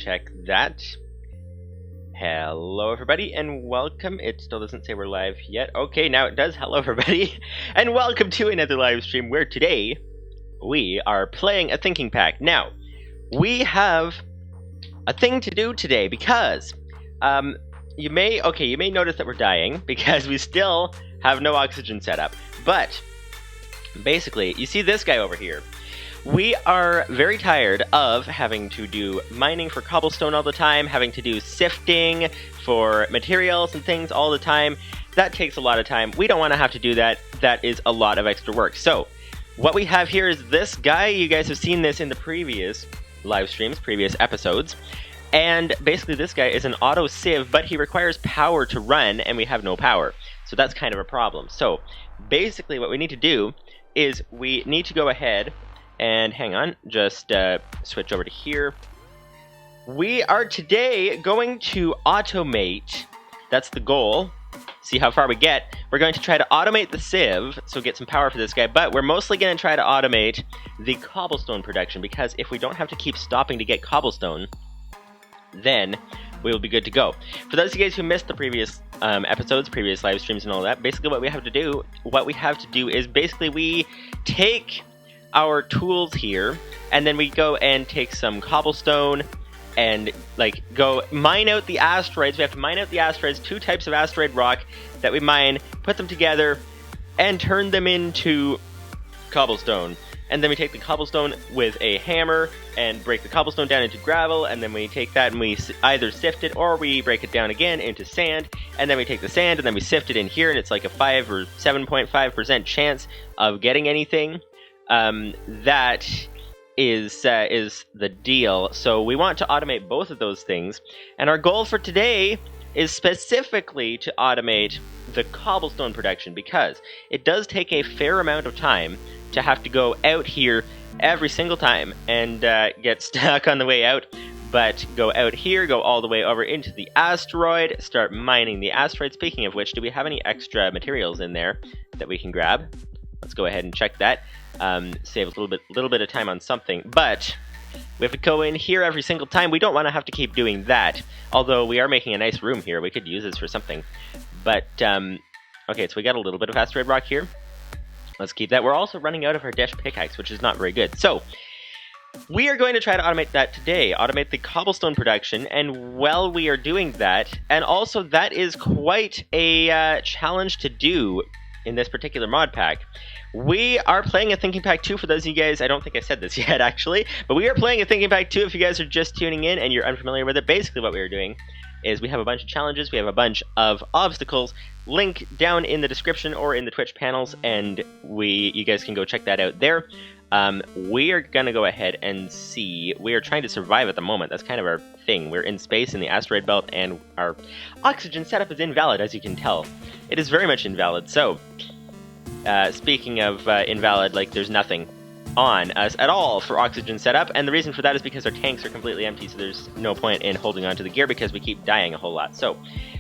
Check that. Hello everybody and welcome. It still doesn't say we're live yet. Okay, now it does. Hello everybody and welcome to another live stream where today we are playing a thinking pack. Now, we have a thing to do today because you may notice that we're dying because we still have no oxygen set up. But basically, you see this guy over here. We are very tired of having to do mining for cobblestone all the time, having to do sifting for materials and things all the time. That takes a lot of time. We don't want to have to do that. That is a lot of extra work. So, what we have here is this guy. You guys have seen this in the previous live streams, previous episodes. And basically this guy is an auto sieve, but he requires power to run, and we have no power. So that's kind of a problem. So, basically what we need to do is we need to go ahead and hang on, just switch over to here. We are today going to automate, that's the goal, see how far we get. We're going to try to automate the sieve, so get some power for this guy, but we're mostly going to try to automate the cobblestone production, because if we don't have to keep stopping to get cobblestone, then we will be good to go. For those of you guys who missed the previous episodes, previous live streams and all that, basically what we have to do is basically we take our tools here, and then we go and take some cobblestone and go mine out the asteroids. We have to mine out the asteroids, two types of asteroid rock that we mine, put them together, and turn them into cobblestone. And then we take the cobblestone with a hammer and break the cobblestone down into gravel, and then we take that and we either sift it or we break it down again into sand, and then we take the sand and then we sift it in here, and it's like a 5 or 7.5% chance of getting anything. That is the deal. So we want to automate both of those things, and our goal for today is specifically to automate the cobblestone production, because it does take a fair amount of time to have to go out here every single time and get stuck on the way out, but go out here, go all the way over into the asteroid, start mining the asteroid. Speaking of which, do we have any extra materials in there that we can grab? Let's go ahead and check that. Save a little bit of time on something, but we have to go in here every single time. We don't want to have to keep doing that, although we are making a nice room here. We could use this for something, but okay, so we got a little bit of asteroid rock here. Let's keep that. We're also running out of our dash pickaxe, which is not very good. So we are going to try to automate that today, automate the cobblestone production, and while we are doing that, and also that is quite a challenge to do in this particular mod pack. We are playing a thinking pack 2 for those of you guys. I don't think I said this yet, actually, but we are playing a thinking pack 2 if you guys are just tuning in and you're unfamiliar with it. Basically what we are doing is we have a bunch of challenges, we have a bunch of obstacles, link down in the description or in the Twitch panels, and you guys can go check that out there. We are gonna go ahead and see. We are trying to survive at the moment. That's kind of our thing. We're in space in the asteroid belt, and our oxygen setup is invalid, as you can tell. It is very much invalid. So, speaking of invalid, there's nothing on us at all for oxygen setup, and the reason for that is because our tanks are completely empty, so there's no point in holding on to the gear because we keep dying a whole lot. So,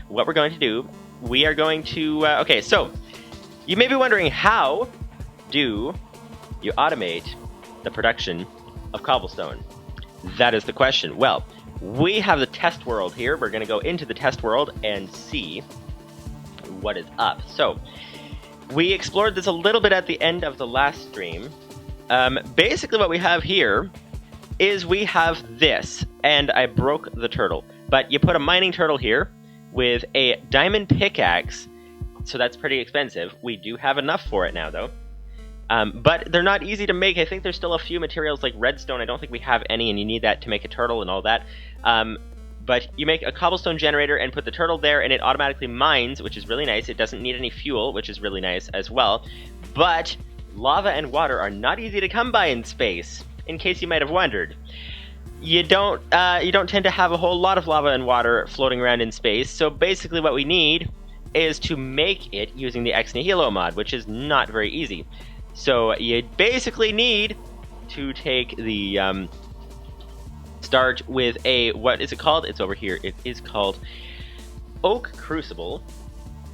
what we're going to do, we are going to... okay, so, you may be wondering, how do you automate the production of cobblestone? That is the question. Well, we have the test world here. We're going to go into the test world and see what is up. So, we explored this a little bit at the end of the last stream. Basically what we have here is we have this, and I broke the turtle. But you put a mining turtle here with a diamond pickaxe, so that's pretty expensive. We do have enough for it now, though. But they're not easy to make. I think there's still a few materials like redstone. I don't think we have any, and you need that to make a turtle and all that. But you make a cobblestone generator and put the turtle there, and it automatically mines, which is really nice. It doesn't need any fuel, which is really nice as well. But lava and water are not easy to come by in space, in case you might have wondered. You don't tend to have a whole lot of lava and water floating around in space, so basically what we need is to make it using the Ex Nihilo mod, which is not very easy. So you basically need to take the... start with a, what is it called? It's over here. It is called Oak Crucible.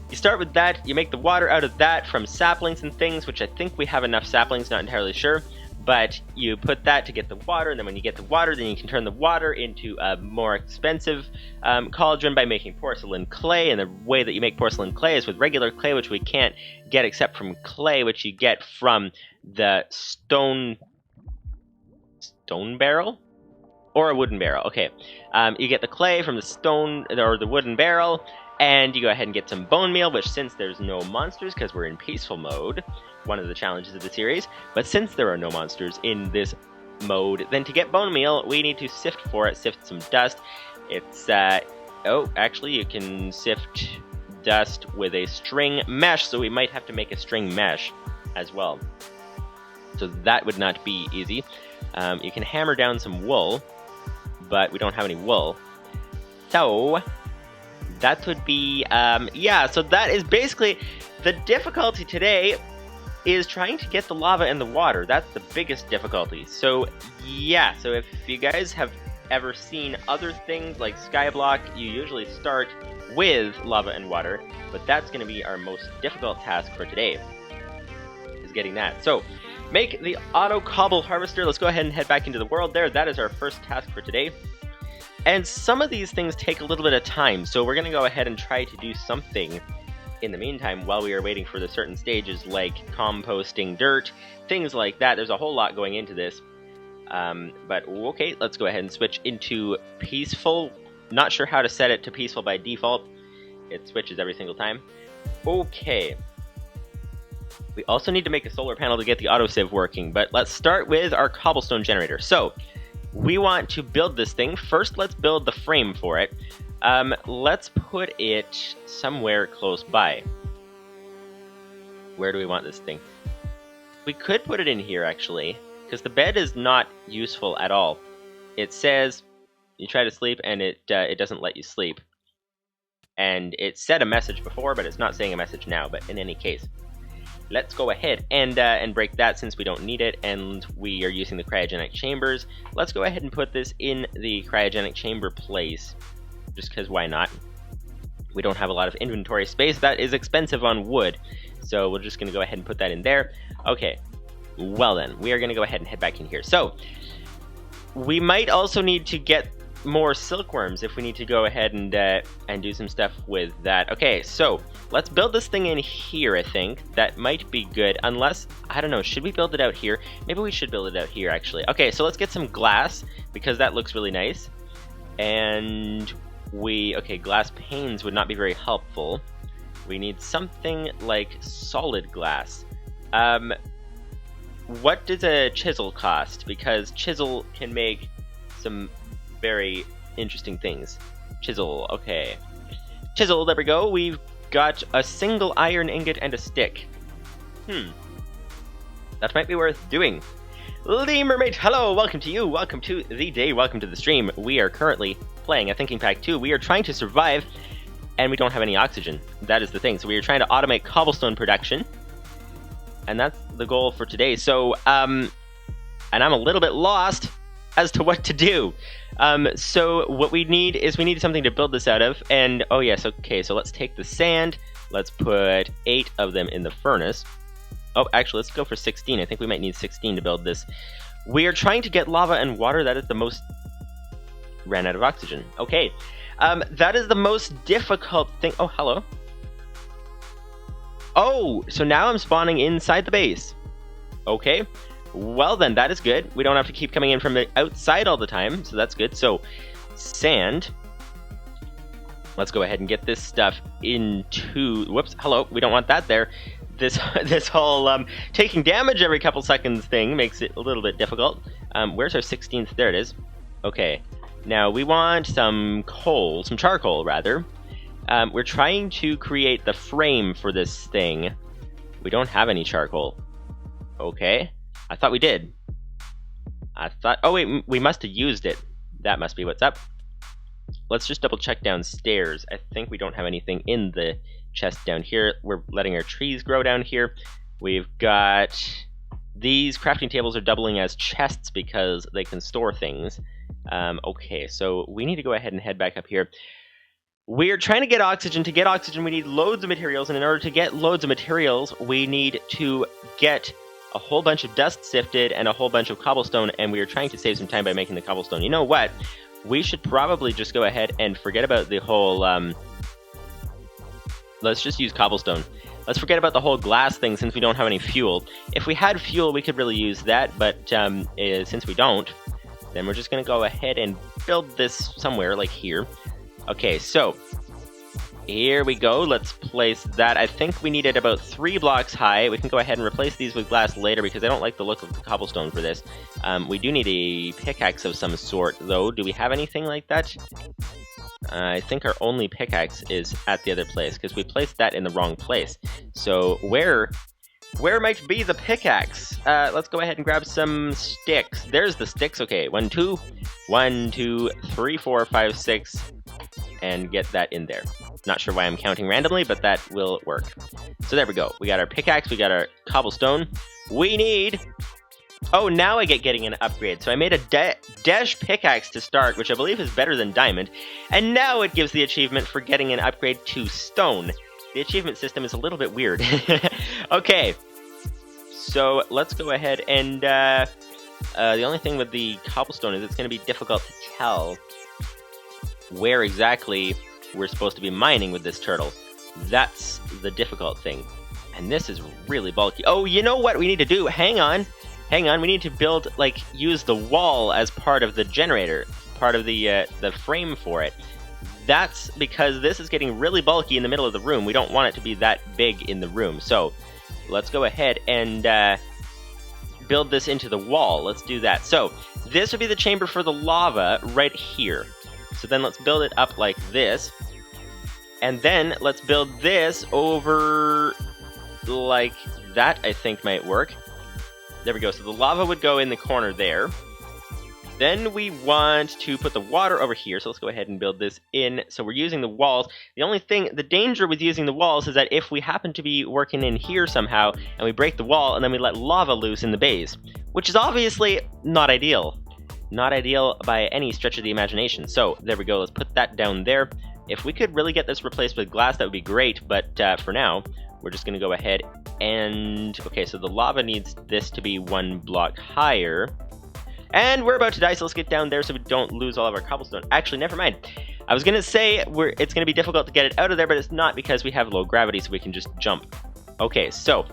You start with that, you make the water out of that from saplings and things, which I think we have enough saplings, not entirely sure. But you put that to get the water, and then when you get the water, then you can turn the water into a more expensive cauldron by making porcelain clay. And the way that you make porcelain clay is with regular clay, which we can't get except from clay, which you get from the stone barrel? Or a wooden barrel, okay. You get the clay from the stone, or the wooden barrel, and you go ahead and get some bone meal, which since there's no monsters, because we're in peaceful mode, one of the challenges of the series, but since there are no monsters in this mode, then to get bone meal, we need to sift for it, sift some dust. It's, oh, actually you can sift dust with a string mesh, so we might have to make a string mesh as well. So that would not be easy. You can hammer down some wool, but we don't have any wool. So that would be, yeah, so that is basically the difficulty today is trying to get the lava and the water. That's the biggest difficulty. So yeah, so if you guys have ever seen other things like Skyblock, you usually start with lava and water, but that's going to be our most difficult task for today, is getting that. So make the auto cobble harvester. Let's go ahead and head back into the world there. That is our first task for today. And some of these things take a little bit of time, so we're going to go ahead and try to do something in the meantime while we are waiting for the certain stages like composting dirt, things like that. There's a whole lot going into this. But okay, let's go ahead and switch into peaceful. Not sure how to set it to peaceful by default. It switches every single time. Okay. We also need to make a solar panel to get the autosieve working, but let's start with our cobblestone generator. So, we want to build this thing. First, let's build the frame for it. Let's put it somewhere close by. Where do we want this thing? We could put it in here, actually, because the bed is not useful at all. It says you try to sleep, and it doesn't let you sleep. And it said a message before, but it's not saying a message now, but in any case. Let's go ahead and break that since we don't need it, and we are using the cryogenic chambers. Let's go ahead and put this in the cryogenic chamber place, just because why not? We don't have a lot of inventory space. That is expensive on wood, so we're just going to go ahead and put that in there. Okay, well then, we are going to go ahead and head back in here. So, we might also need to get more silkworms if we need to go ahead and do some stuff with that. Okay, so let's build this thing in here. I think that might be good, unless I don't know, should we build it out here? Maybe we should build it out here actually. Okay, so let's get some glass because that looks really nice. And okay, glass panes would not be very helpful. We need something like solid glass. What does a chisel cost? Because chisel can make some very interesting things. Chisel, okay. Chisel, there we go. We've got a single iron ingot and a stick. That might be worth doing. The Mermaid, hello, welcome to you, welcome to the day, welcome to the stream. We are currently playing a Thinking Pack 2. We are trying to survive, and we don't have any oxygen. That is the thing. So we are trying to automate cobblestone production, and that's the goal for today. So, and I'm a little bit lost as to what to do. So what we need is we need something to build this out of, and oh yes, okay, so let's take the sand, let's put 8 of them in the furnace. Oh, actually, let's go for 16. I think we might need 16 to build this. We are trying to get lava and water. That is the most... Ran out of oxygen. Okay. That is the most difficult thing. Oh, hello. Oh, so now I'm spawning inside the base. Okay. Well then, that is good. We don't have to keep coming in from the outside all the time, so that's good. So, sand. Let's go ahead and get this stuff into... Whoops, hello. We don't want that there. This whole taking damage every couple seconds thing makes it a little bit difficult. Where's our 16th? There it is. Okay. Now, we want some coal, some charcoal, rather. We're trying to create the frame for this thing. We don't have any charcoal. Okay. I thought we did. Oh wait, we must have used it. That must be what's up. Let's just double check downstairs. I think we don't have anything in the chest down here. We're letting our trees grow down here. We've got... These crafting tables are doubling as chests because they can store things. Okay, so we need to go ahead and head back up here. We're trying to get oxygen. To get oxygen, we need loads of materials, and in order to get loads of materials, we need to get a whole bunch of dust sifted, and a whole bunch of cobblestone, and we are trying to save some time by making the cobblestone. You know what? We should probably just go ahead and forget about the whole, let's just use cobblestone. Let's forget about the whole glass thing since we don't have any fuel. If we had fuel, we could really use that, but since we don't, then we're just going to go ahead and build this somewhere, like here. Okay, so here we go. Let's place that. I think we need it about 3 blocks high. We can go ahead and replace these with glass later because I don't like the look of the cobblestone for this. We do need a pickaxe of some sort, though. Do we have anything like that? I think our only pickaxe is at the other place because we placed that in the wrong place. So where might be the pickaxe? Let's go ahead and grab some sticks. There's the sticks. Okay, 1, 2, 1, 2, 3, 4, 5, 6, and get that in there. Not sure why I'm counting randomly, but that will work. So there we go. We got our pickaxe, we got our cobblestone. We need... Oh, now I get getting an upgrade. So I made a dash pickaxe to start, which I believe is better than diamond. And now it gives the achievement for getting an upgrade to stone. The achievement system is a little bit weird. Okay. So let's go ahead and... the only thing with the cobblestone is it's going to be difficult to tell where exactly we're supposed to be mining with this turtle. That's the difficult thing. And this is really bulky. Oh, you know what we need to do? Hang on. Hang on. We need to build, like, use the wall as part of the generator. Part of the frame for it. That's because this is getting really bulky in the middle of the room. We don't want it to be that big in the room. So, let's go ahead and build this into the wall. Let's do that. So, this would be the chamber for the lava right here. So then let's build it up like this. And then let's build this over like that, I think might work. There we go. So the lava would go in the corner there. Then we want to put the water over here. So let's go ahead and build this in. So we're using the walls. The danger with using the walls is that if we happen to be working in here somehow and we break the wall and then we let lava loose in the base, which is obviously not ideal. Not ideal by any stretch of the imagination. So there we go. Let's put that down there. If we could really get this replaced with glass, that would be great. But for now, we're just going to go ahead and... Okay, so the lava needs this to be 1 block higher. And we're about to die, so let's get down there so we don't lose all of our cobblestone. Actually, never mind. I was going to say it's going to be difficult to get it out of there, but it's not because we have low gravity, so we can just jump. Okay, so...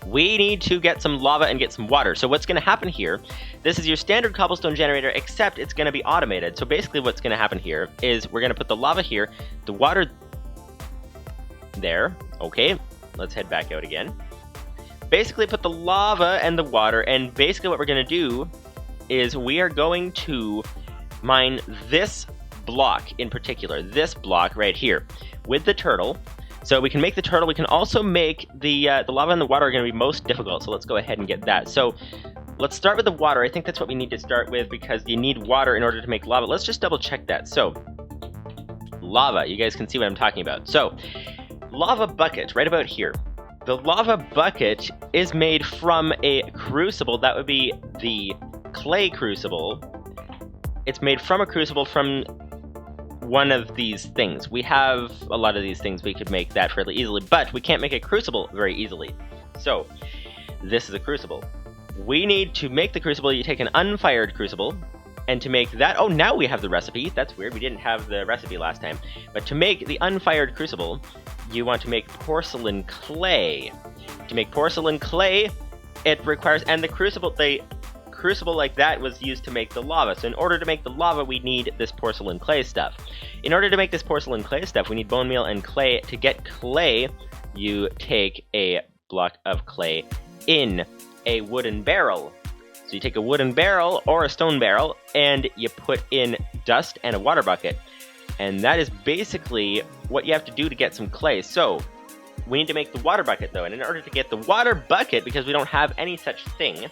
we need to get some lava and get some water. So what's going to happen here, this is your standard cobblestone generator, except it's going to be automated. So basically what's going to happen here is we're going to put the lava here, the water there. Okay, let's head back out again. Basically put the lava and the water, and basically what we're going to do is we are going to mine this block in particular, this block right here, with the turtle. So we can make the turtle. We can also make the lava and the water are going to be most difficult. So let's go ahead and get that. So let's start with the water. I think that's what we need to start with because you need water in order to make lava. Let's just double check that. So lava, you guys can see what I'm talking about. So lava bucket right about here. The lava bucket is made from a crucible. That would be the clay crucible. It's made from a crucible from one of these things. We have a lot of these things. We could make that fairly easily, but we can't make a crucible very easily. So this is a crucible. We need to make the crucible. You take an unfired crucible, and to make that, oh, now we have the recipe. That's weird. We didn't have the recipe last time. But to make the unfired crucible, you want to make porcelain clay. To make porcelain clay, it requires, and the crucible like that was used to make the lava. So in order to make the lava, we need this porcelain clay stuff. In order to make this porcelain clay stuff, we need bone meal and clay. To get clay, you take a block of clay in a wooden barrel. So you take a wooden barrel or a stone barrel and you put in dust and a water bucket. And that is basically what you have to do to get some clay. So we need to make the water bucket though. And in order to get the water bucket, because we don't have any such thing,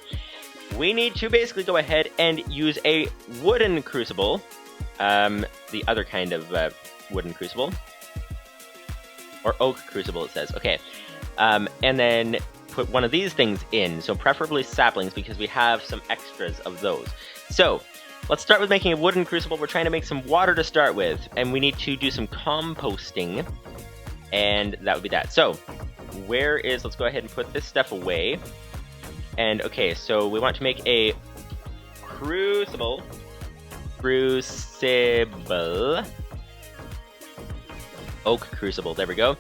we need to basically go ahead and use a wooden crucible, the other kind of wooden crucible, or oak crucible it says, okay, and then put one of these things in, so preferably saplings because we have some extras of those. So let's start with making a wooden crucible. We're trying to make some water to start with, and we need to do some composting, and that would be that. So let's go ahead and put this stuff away. And okay, so we want to make a Crucible. Oak Crucible, there we go.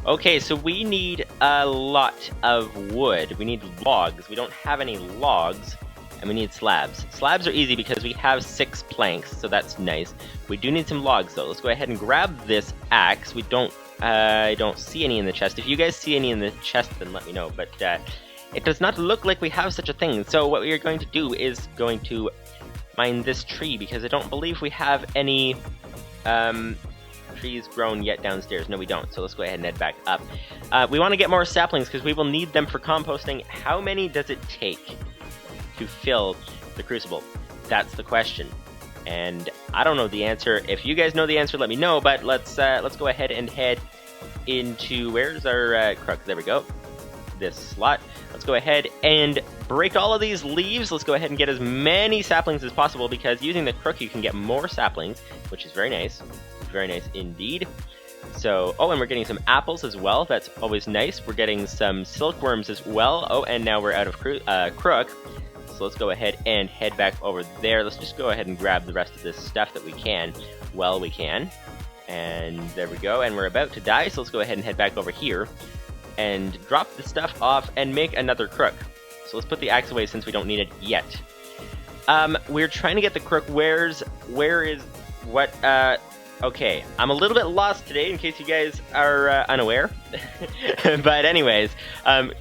Okay, so we need a lot of wood. We need logs. We don't have any logs, and we need slabs. Slabs are easy because we have 6 planks, so that's nice. We do need some logs, though. Let's go ahead and grab this axe. I don't see any in the chest. If you guys see any in the chest, then let me know. But it does not look like we have such a thing. So what we are going to do is going to mine this tree, because I don't believe we have any trees grown yet downstairs. No, we don't. So let's go ahead and head back up. We want to get more saplings because we will need them for composting. How many does it take to fill the crucible? That's the question. And I don't know the answer. If you guys know the answer, let me know. But let's go ahead and head into, where's our crook? There we go. This slot. Let's go ahead and break all of these leaves. Let's go ahead and get as many saplings as possible, because using the crook you can get more saplings, which is very nice. Very nice indeed. So, oh, and we're getting some apples as well. That's always nice. We're getting some silkworms as well. Oh, and now we're out of crook. So let's go ahead and head back over there. Let's just go ahead and grab the rest of this stuff that we can while we can. And there we go. And we're about to die, so let's go ahead and head back over here and drop the stuff off and make another crook. So let's put the axe away since we don't need it yet. We're trying to get the crook. Where is what? Okay, I'm a little bit lost today, in case you guys are unaware. But anyways,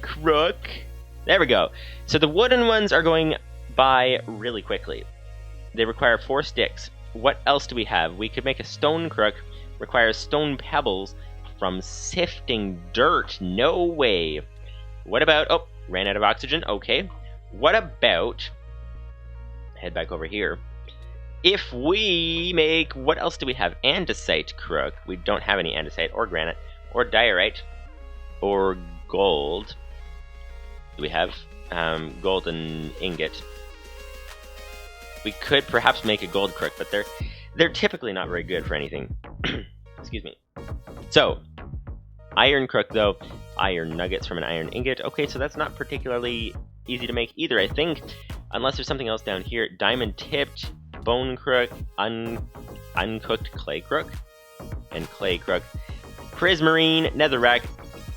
crook. There we go. So the wooden ones are going by really quickly. They require 4 sticks. What else do we have? We could make a stone crook. Requires stone pebbles from sifting dirt. No way. What about... Oh, ran out of oxygen. Okay. What about... Head back over here. If we make... What else do we have? Andesite crook. We don't have any andesite or granite or diorite or gold. Do we have golden ingot? We could perhaps make a gold crook, but they're typically not very good for anything. Excuse me. So, iron crook though. Iron nuggets from an iron ingot. Okay, so that's not particularly easy to make either, I think. Unless there's something else down here. Diamond tipped, bone crook, uncooked clay crook, and clay crook. Prismarine, netherrack,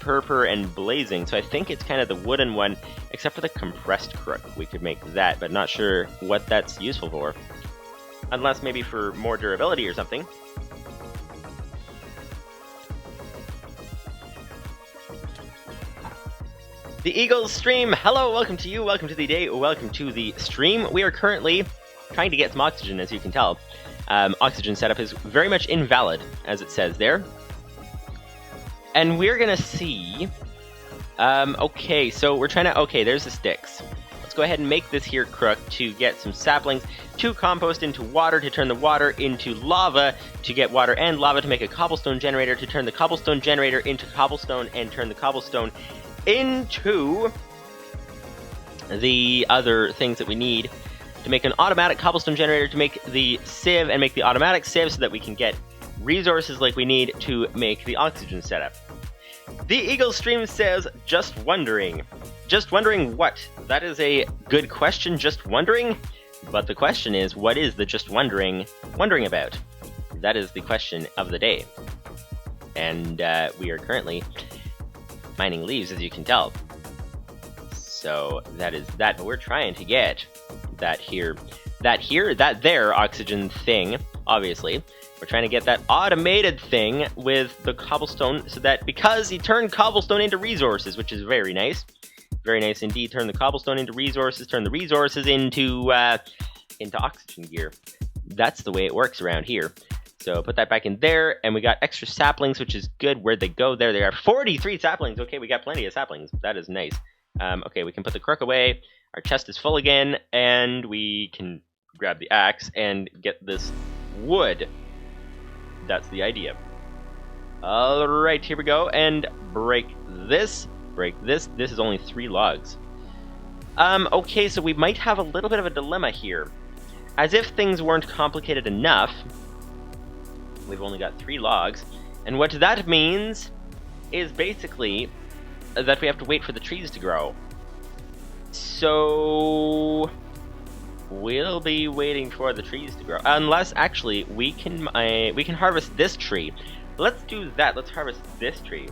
purpur, and blazing. So I think it's kind of the wooden one, except for the compressed crook. We could make that, but not sure what that's useful for. Unless maybe for more durability or something. The Eagles stream, hello, welcome to you, welcome to the day, welcome to the stream. We are currently trying to get some oxygen, as you can tell. Oxygen setup is very much invalid, as it says there. And we're gonna see... okay, so we're trying to... Okay, there's the sticks. Let's go ahead and make this here crook to get some saplings, to compost into water, to turn the water into lava, to get water and lava, to make a cobblestone generator, to turn the cobblestone generator into cobblestone, and turn the cobblestone into the other things that we need to make an automatic cobblestone generator, to make the sieve and make the automatic sieve so that we can get resources like we need to make the oxygen setup. The Eagle stream says, just wondering. Just wondering what? That is a good question, just wondering. But the question is, what is the just wondering about? That is the question of the day. And we are currently mining leaves, as you can tell. So that is that, but we're trying to get that there oxygen thing, obviously. We're trying to get that automated thing with the cobblestone, so that, because he turned cobblestone into resources, which is very nice. Very nice indeed. Turn the cobblestone into resources, turn the resources into oxygen gear. That's the way it works around here. So put that back in there, and we got extra saplings, which is good. Where'd they go? There they are. 43 saplings. Okay, we got plenty of saplings. That is nice. Okay, we can put the crook away. Our chest is full again, and we can grab the axe and get this wood. That's the idea. Alright, here we go, and break this. Break this. This is only 3 logs. Okay, so we might have a little bit of a dilemma here. As if things weren't complicated enough, we've only got 3 logs, and what that means is basically that we have to wait for the trees to grow. So we'll be waiting for the trees to grow. Unless actually we can harvest this tree. Let's do that. Let's harvest this tree.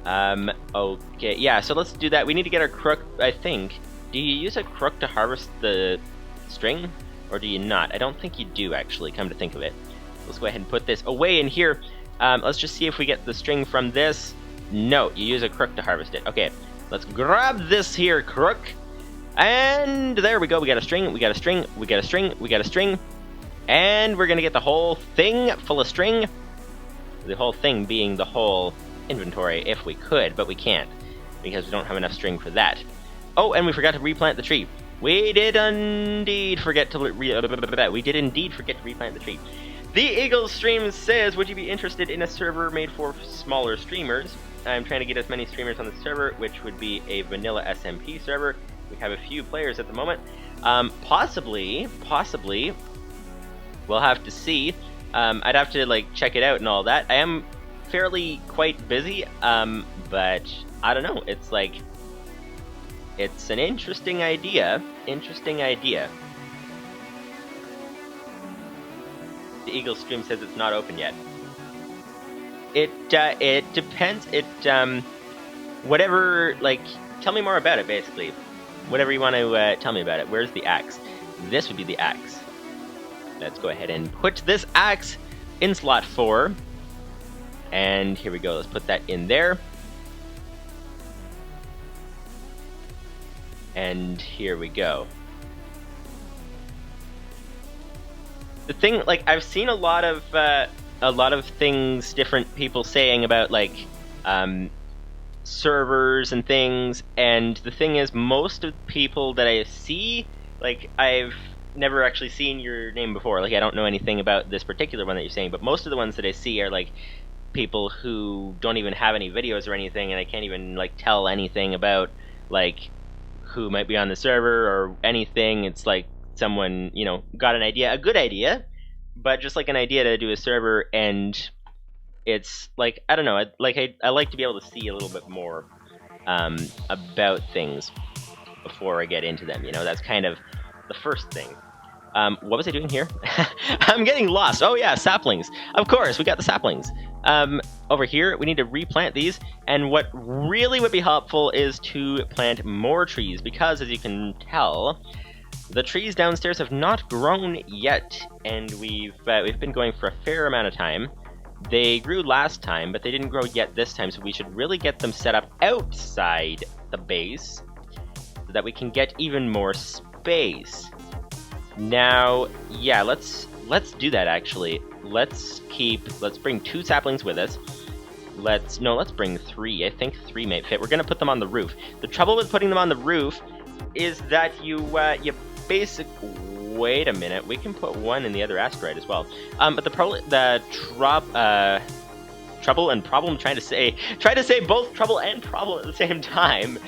Okay, yeah, so let's do that. We need to get our crook, I think. Do you use a crook to harvest the string? Or do you not? I don't think you do, actually, come to think of it. Let's go ahead and put this away in here. Let's just see if we get the string from this. No, you use a crook to harvest it. Okay, let's grab this here crook. And there we go. We got a string, we got a string, we got a string, we got a string. And we're going to get the whole thing full of string. The whole thing being the whole inventory if we could, but we can't because we don't have enough string for that. Oh, and we forgot to replant the tree. We did indeed forget to replant the tree. The Eagle Stream says, would you be interested in a server made for smaller streamers? I'm trying to get as many streamers on the server, which would be a vanilla SMP server. We have a few players at the moment. Possibly. We'll have to see. I'd have to like check it out and all that. I am fairly quite busy, but I don't know. It's like, it's an interesting idea. The Eagle Stream says it's not open yet. It depends. Whatever, like, tell me more about it, basically. Whatever you want to tell me about it. Where's the axe? This would be the axe. Let's go ahead and put this axe in slot 4. And here we go. Let's put that in there. And here we go. The thing, like, I've seen a lot of things, different people saying about like servers and things. And the thing is, most of the people that I see, like, I've never actually seen your name before. Like, I don't know anything about this particular one that you're saying, but most of the ones that I see are like people who don't even have any videos or anything, and I can't even like tell anything about like who might be on the server or anything. It's like someone, you know, got an idea, a good idea, but just like an idea to do a server, and it's like, I don't know, I like to be able to see a little bit more about things before I get into them, you know. That's kind of the first thing. What was I doing here? I'm getting lost. Oh yeah, saplings. Of course, we got the saplings. Over here, we need to replant these, and what really would be helpful is to plant more trees, because as you can tell, the trees downstairs have not grown yet, and we've been going for a fair amount of time. They grew last time, but they didn't grow yet this time, so we should really get them set up outside the base so that we can get even more space. Now, yeah, let's do that actually. Let's bring 2 saplings with us. Let's bring 3. I think 3 may fit. We're gonna put them on the roof. The trouble with putting them on the roof is that you wait a minute. We can put 1 in the other asteroid as well. But trouble and problem. Try to say both trouble and problem at the same time,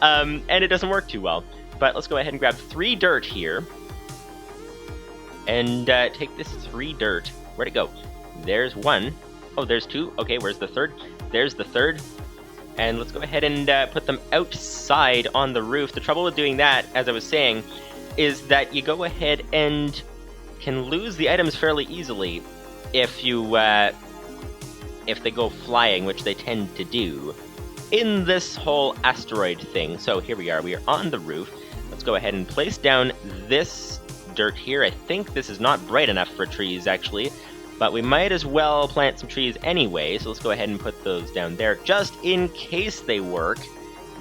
and it doesn't work too well. But let's go ahead and grab 3 dirt here, and take this 3 dirt. Where'd it go? There's 1. Oh, there's 2. Okay, where's the 3rd? There's the 3rd. And let's go ahead and put them outside on the roof. The trouble with doing that, as I was saying, is that you go ahead and can lose the items fairly easily if they go flying, which they tend to do in this whole asteroid thing. So here we are on the roof. Let's go ahead and place down this dirt here. I think this is not bright enough for trees actually, but we might as well plant some trees anyway, so let's go ahead and put those down there just in case they work.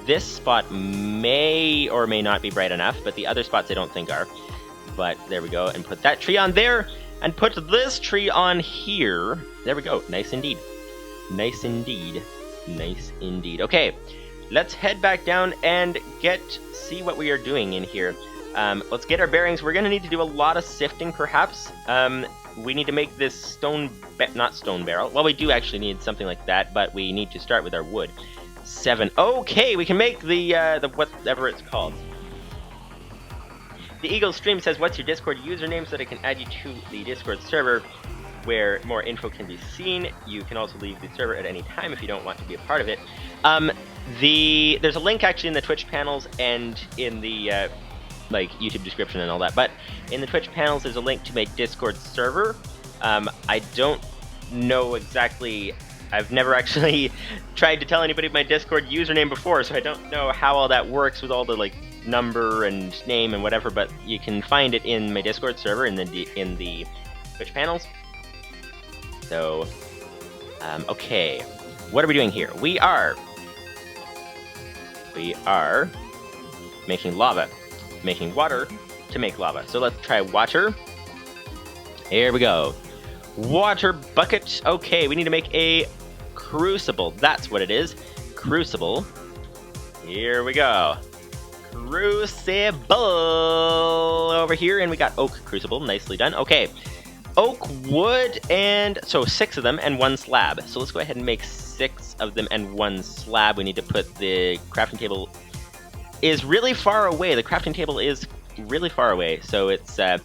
This spot may or may not be bright enough, but the other spots I don't think are. But there we go, and put that tree on there, and put this tree on here. There we go, nice indeed. Nice indeed. Nice indeed. Okay, let's head back down and see what we are doing in here. Let's get our bearings. We're gonna need to do a lot of sifting, perhaps. We need to make this not stone barrel. Well, we do actually need something like that, but we need to start with our wood. 7. Okay, we can make the whatever it's called. The Eagle Stream says, what's your Discord username so that I can add you to the Discord server where more info can be seen. You can also leave the server at any time if you don't want to be a part of it. There's a link actually in the Twitch panels and in the like YouTube description and all that. But in the Twitch panels, there's a link to my Discord server. I don't know exactly. I've never actually tried to tell anybody my Discord username before, so I don't know how all that works with all the like number and name and whatever. But you can find it in my Discord server in the Twitch panels. So, okay, what are we doing here? We are making lava, making water to make lava. So let's try water. Here we go. Water bucket. Okay, we need to make a crucible. That's what it is. Crucible. Here we go. Crucible over here, and we got oak crucible. Nicely done. Okay. Oak, wood, and so 6 of them and 1 slab. So let's go ahead and make 6 of them and 1 slab. We need to put the crafting table is really far away. The crafting table is really far away, so it's a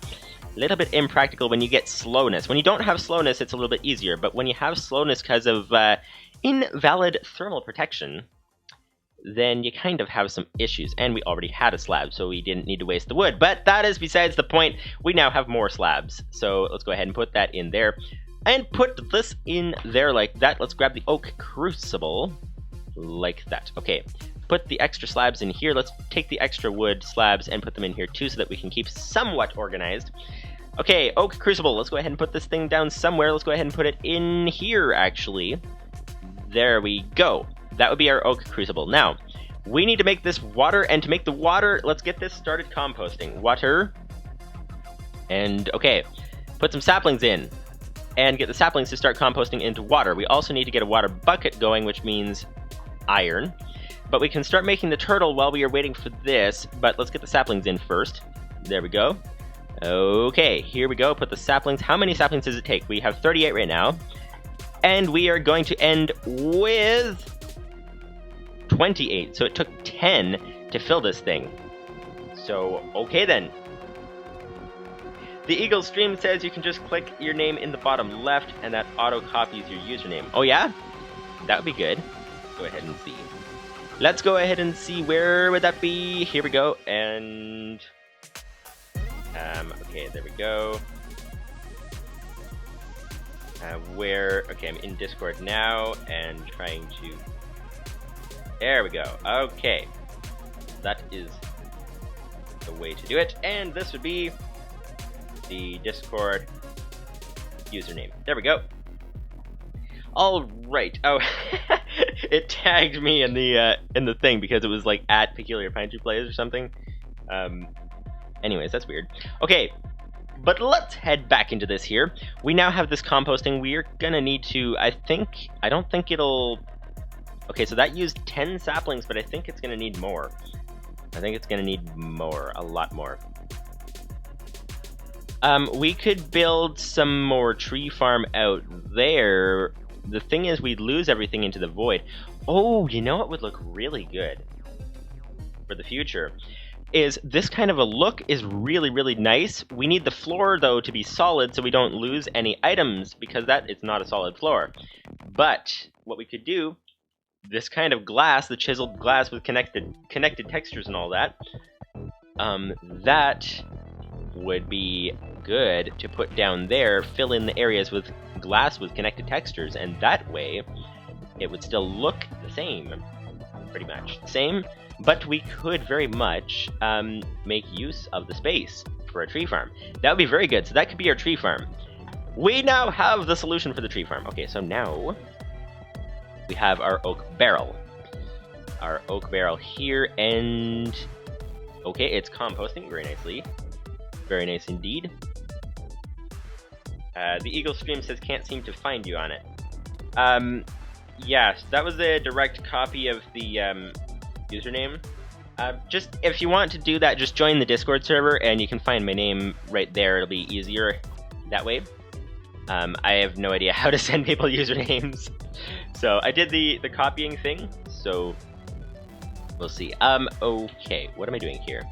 little bit impractical when you get slowness. When you don't have slowness, it's a little bit easier, but when you have slowness because of invalid thermal protection, then you kind of have some issues. And we already had a slab, so we didn't need to waste the wood. But that is besides the point. We now have more slabs. So let's go ahead and put that in there. And put this in there like that. Let's grab the oak crucible like that. Okay, put the extra slabs in here. Let's take the extra wood slabs and put them in here too so that we can keep somewhat organized. Okay, oak crucible. Let's go ahead and put this thing down somewhere. Let's go ahead and put it in here, actually. There we go. That would be our oak crucible. Now, we need to make this water, and to make the water, let's get this started composting. Water. And, okay, put some saplings in, and get the saplings to start composting into water. We also need to get a water bucket going, which means iron. But we can start making the turtle while we are waiting for this, but let's get the saplings in first. There we go. Okay, here we go. Put the saplings. How many saplings does it take? We have 38 right now. And we are going to end with 28. So it took 10 to fill this thing. So, okay then. The Eagle Stream says you can just click your name in the bottom left and that auto copies your username. Oh yeah? That would be good. Go ahead and see. Let's go ahead and see, where would that be? Here we go, and okay, there we go. Okay, I'm in Discord now and trying to, there we go. Okay, that is the way to do it, and this would be the Discord username. There we go. All right. Oh, it tagged me in the thing because it was like at Peculiar Pine Tree Plays or something. Anyways, that's weird. Okay, but let's head back into this here. We now have this composting. We're gonna need to. I don't think it'll. Okay, so that used 10 saplings, but I think it's gonna need more. I think it's gonna need more, a lot more. We could build some more tree farm out there. The thing is, we'd lose everything into the void. Oh, you know what would look really good for the future? Is this kind of a look is really, really nice. We need the floor, though, to be solid so we don't lose any items, because that is not a solid floor. But what we could do, this kind of glass, the chiseled glass with connected textures and all that, that would be good to put down there, fill in the areas with glass with connected textures, and that way it would still look the same, pretty much the same, but we could very much make use of the space for a tree farm. That would be very good. So that could be our tree farm. We now have the solution for the tree farm. Okay, so now we have our oak barrel. Our oak barrel here, and okay, it's composting very nicely. Very nice indeed. The Eagle Stream says can't seem to find you on it. Yes, that was a direct copy of the username. Just if you want to do that, just join the Discord server and you can find my name right there. It'll be easier that way. I have no idea how to send people usernames. So I did the copying thing, so we'll see. Okay, what am I doing here?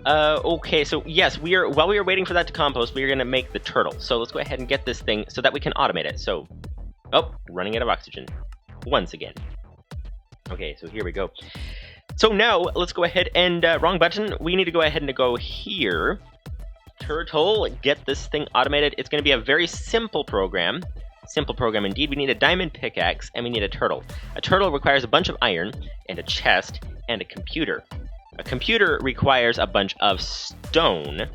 Okay, so yes, while we are waiting for that to compost, we are going to make the turtle. So let's go ahead and get this thing so that we can automate it. So, oh, running out of oxygen. Once again. Okay, so here we go. So now, let's go ahead and, wrong button, we need to go ahead and go here. Turtle, get this thing automated. It's going to be a very simple program. Simple program indeed. We need a diamond pickaxe, and we need a turtle. A turtle requires a bunch of iron, and a chest, and a computer. A computer requires a bunch of stone,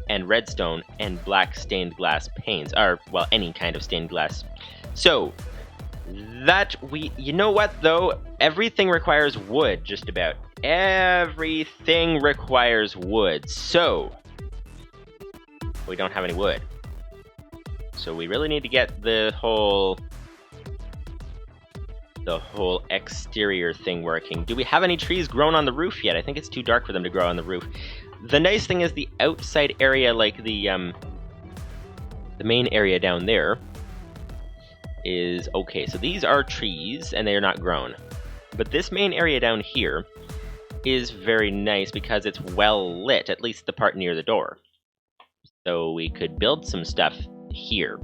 and redstone, and black stained glass panes. Or, well, any kind of stained glass. So, you know what, though? Everything requires wood, just about. Everything requires wood. So, we don't have any wood. So we really need to get the whole exterior thing working. Do we have any trees grown on the roof yet? I think it's too dark for them to grow on the roof. The nice thing is the outside area, like the main area down there, is okay. So these are trees, and they are not grown. But this main area down here is very nice because it's well lit, at least the part near the door. So we could build some stuff here.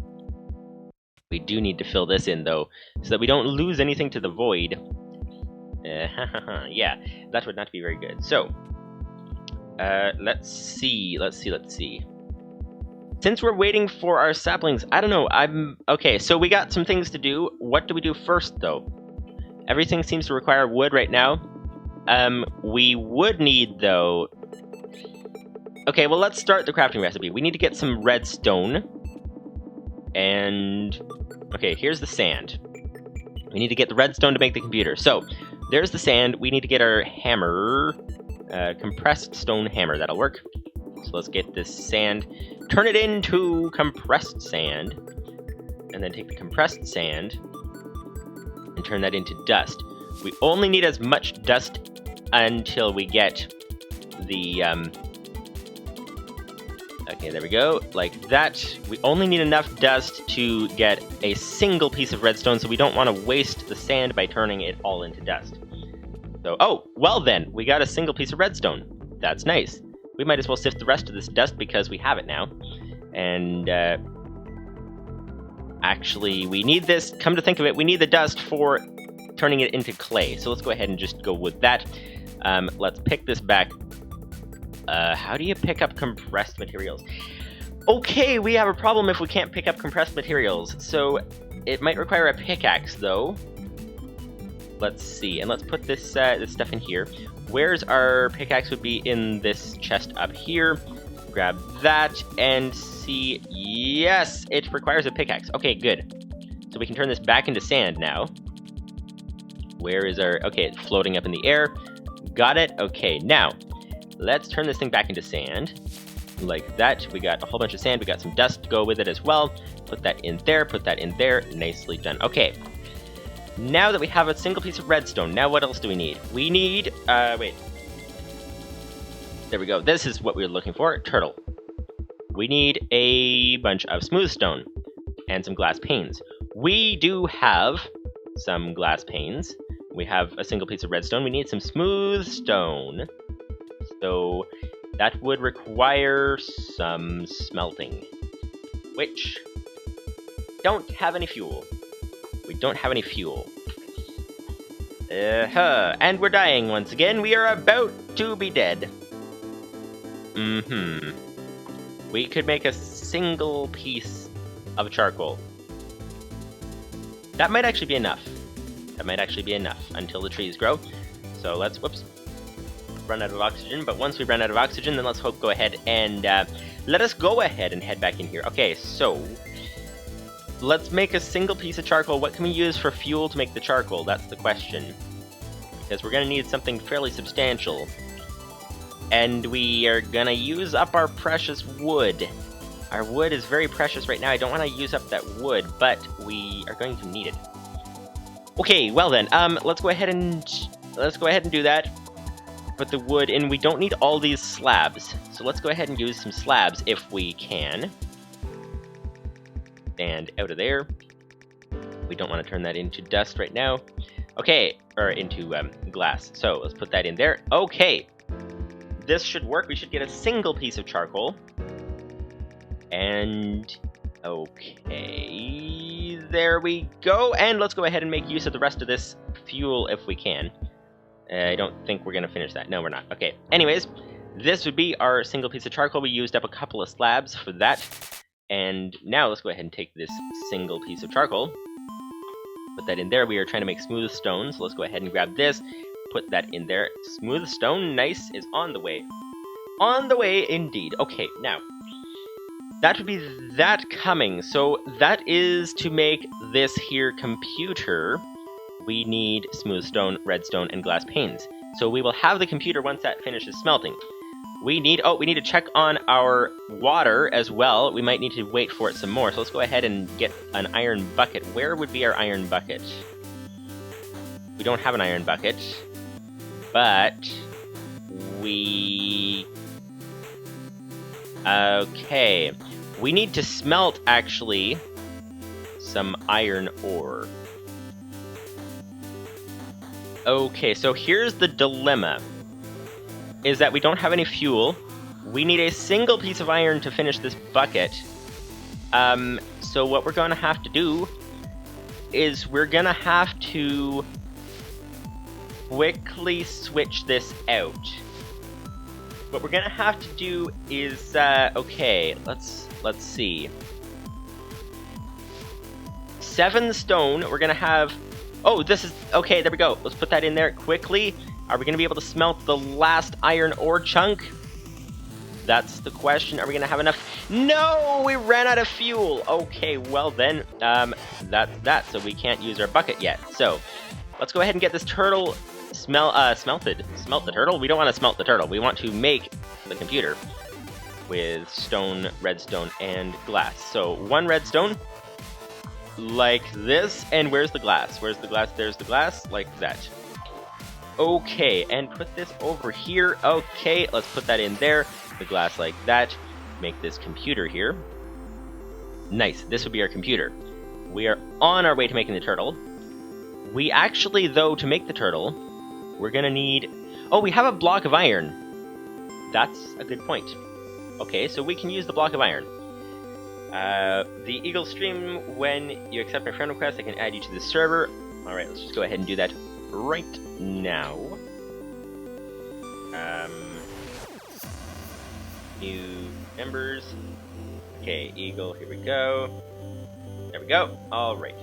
We do need to fill this in, though, so that we don't lose anything to the void. Yeah, that would not be very good. So, let's see. Since we're waiting for our saplings, I don't know, okay, so we got some things to do. What do we do first, though? Everything seems to require wood right now. We would need, though... Okay, well, let's start the crafting recipe. We need to get some redstone. And... okay, here's the sand. We need to get the redstone to make the computer. So, there's the sand. We need to get our hammer. Compressed stone hammer. That'll work. So let's get this sand. Turn it into compressed sand. And then take the compressed sand and turn that into dust. We only need as much dust until we get the... okay, there we go, like that. We only need enough dust to get a single piece of redstone, so we don't want to waste the sand by turning it all into dust. So, oh, well then, we got a single piece of redstone. That's nice. We might as well sift the rest of this dust because we have it now. And, actually, we need this, come to think of it, we need the dust for turning it into clay. So let's go ahead and just go with that. Let's pick this back. How do you pick up compressed materials? Okay, we have a problem if we can't pick up compressed materials. So, it might require a pickaxe, though. Let's see, and let's put this, this stuff in here. Where's our pickaxe would be in this chest up here. Grab that, and see, yes, it requires a pickaxe. Okay, good. So we can turn this back into sand now. Where is our, okay, it's floating up in the air. Got it, okay, now. Let's turn this thing back into sand, like that. We got a whole bunch of sand, we got some dust to go with it as well. Put that in there, nicely done. Okay, now that we have a single piece of redstone, now what else do we need? We need, wait. There we go, this is what we were looking for, turtle. We need a bunch of smooth stone and some glass panes. We do have some glass panes. We have a single piece of redstone, we need some smooth stone. So that would require some smelting, which don't have any fuel. We don't have any fuel. And we're dying once again. We are about to be dead. We could make a single piece of charcoal. That might actually be enough. That might actually be enough until the trees grow. So let's, whoops. Run out of oxygen, but once we run out of oxygen, then let's go ahead and let us go ahead and head back in here. Okay, so let's make a single piece of charcoal. What can we use for fuel to make the charcoal? That's the question. Because we're going to need something fairly substantial. And we are going to use up our precious wood. Our wood is very precious right now. I don't want to use up that wood, but we are going to need it. Okay, well then, let's go ahead and do that. Put the wood in. We don't need all these slabs, so let's go ahead and use some slabs if we can. And out of there. We don't want to turn that into dust right now. Okay, or into glass. So let's put that in there. Okay, this should work. We should get a single piece of charcoal. And okay, there we go. And let's go ahead and make use of the rest of this fuel if we can. I don't think we're going to finish that. No, we're not. Okay. Anyways, this would be our single piece of charcoal. We used up a couple of slabs for that. And now let's go ahead and take this single piece of charcoal. Put that in there. We are trying to make smooth stone. So let's go ahead and grab this. Put that in there. Smooth stone, nice, is on the way. On the way indeed. Okay, now. That would be that coming. So that is to make this here computer. We need smooth stone, redstone, and glass panes. So we will have the computer once that finishes smelting. We need to check on our water as well. We might need to wait for it some more. So let's go ahead and get an iron bucket. Where would be our iron bucket? We don't have an iron bucket. But we... Okay. We need to smelt, actually, some iron ore. Okay, so here's the dilemma. Is that we don't have any fuel. We need a single piece of iron to finish this bucket. So what we're going to have to do is we're going to have to quickly switch this out. What we're going to have to do is, okay, let's see. 7 stone, we're going to have... Oh, this is... Okay, there we go. Let's put that in there quickly. Are we going to be able to smelt the last iron ore chunk? That's the question. Are we going to have enough? No! We ran out of fuel! Okay, well then, that's that. So we can't use our bucket yet. So, let's go ahead and get this turtle smelted. Smelt the turtle? We don't want to smelt the turtle. We want to make the computer with stone, redstone, and glass. So, 1 redstone. Like this, and where's the glass? Where's the glass? There's the glass, like that. Okay, and put this over here. Okay, let's put that in there. The glass like that. Make this computer here. Nice, this would be our computer. We are on our way to making the turtle. We actually, though, to make the turtle, we're gonna need... Oh, we have a block of iron. That's a good point. Okay, so we can use the block of iron. The Eagle stream, when you accept my friend request, I can add you to the server. Alright, let's just go ahead and do that right now. New members. Okay, Eagle, here we go. There we go. Alright.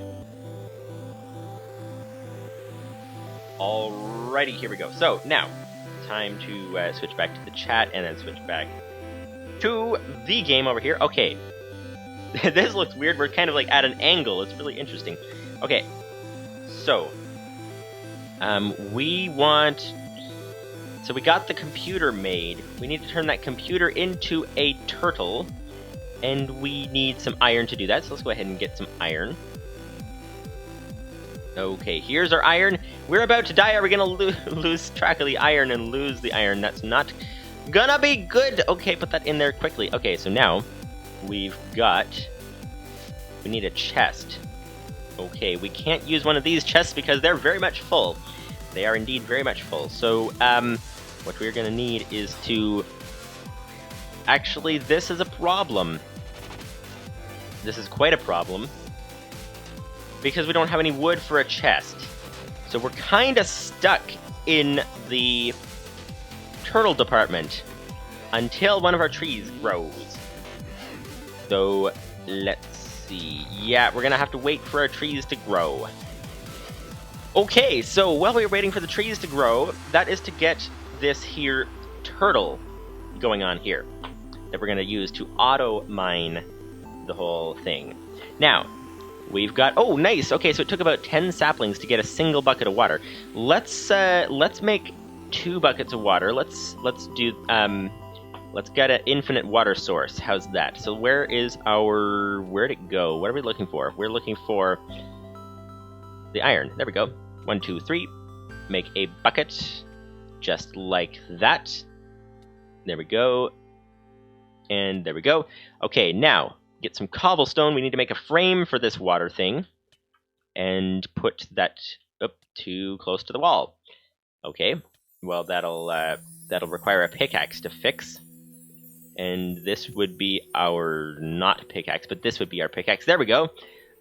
Alrighty, here we go. So, now, time to switch back to the chat and then switch back to the game over here. Okay. This looks weird. We're kind of like at an angle. It's really interesting. Okay, so we want... So we got the computer made. We need to turn that computer into a turtle, and we need some iron to do that. So let's go ahead and get some iron. Okay, here's our iron. We're about to die. Are we gonna lose track of the iron and lose the iron? That's not gonna be good. Okay, put that in there quickly. Okay, so now we've got... We need a chest. Okay, we can't use one of these chests because they're very much full. They are indeed very much full. So, what we're gonna need is to... Actually, this is a problem. This is quite a problem. Because we don't have any wood for a chest. So we're kinda stuck in the turtle department until one of our trees grows. So, let's see. Yeah, we're gonna have to wait for our trees to grow. Okay, so while we're waiting for the trees to grow, that is to get this here turtle going on here that we're gonna use to auto mine the whole thing. Now, we've got... Oh, nice! Okay, so it took about 10 saplings to get a single bucket of water. Let's make 2 buckets of water. Let's get an infinite water source. How's that? So where is our... Where'd it go? What are we looking for? We're looking for the iron. There we go. 1, 2, 3. Make a bucket. Just like that. There we go. And there we go. Okay, now, get some cobblestone. We need to make a frame for this water thing. And put that up too close to the wall. Okay. Well, that'll require a pickaxe to fix. And this would be our not pickaxe, but this would be our pickaxe. There we go.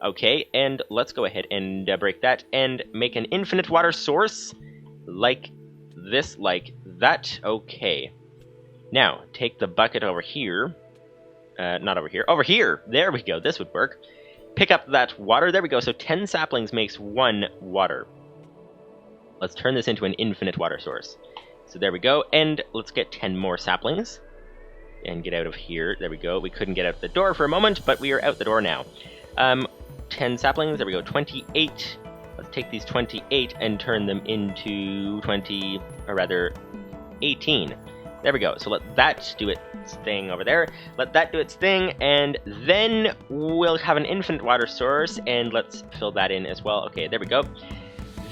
Okay, and let's go ahead and break that and make an infinite water source like this, like that. Okay. Now, take the bucket over here. Not over here. Over here! There we go. This would work. Pick up that water. There we go. So 10 saplings makes 1 water. Let's turn this into an infinite water source. So there we go. And let's get 10 more saplings. And get out of here. There we go. We couldn't get out the door for a moment, but we are out the door now. 10 saplings. There we go. 28. Let's take these 28 and turn them into 20, or rather 18. There we go. So let that do its thing over there. Let that do its thing, and then we'll have an infinite water source, and let's fill that in as well. Okay, there we go.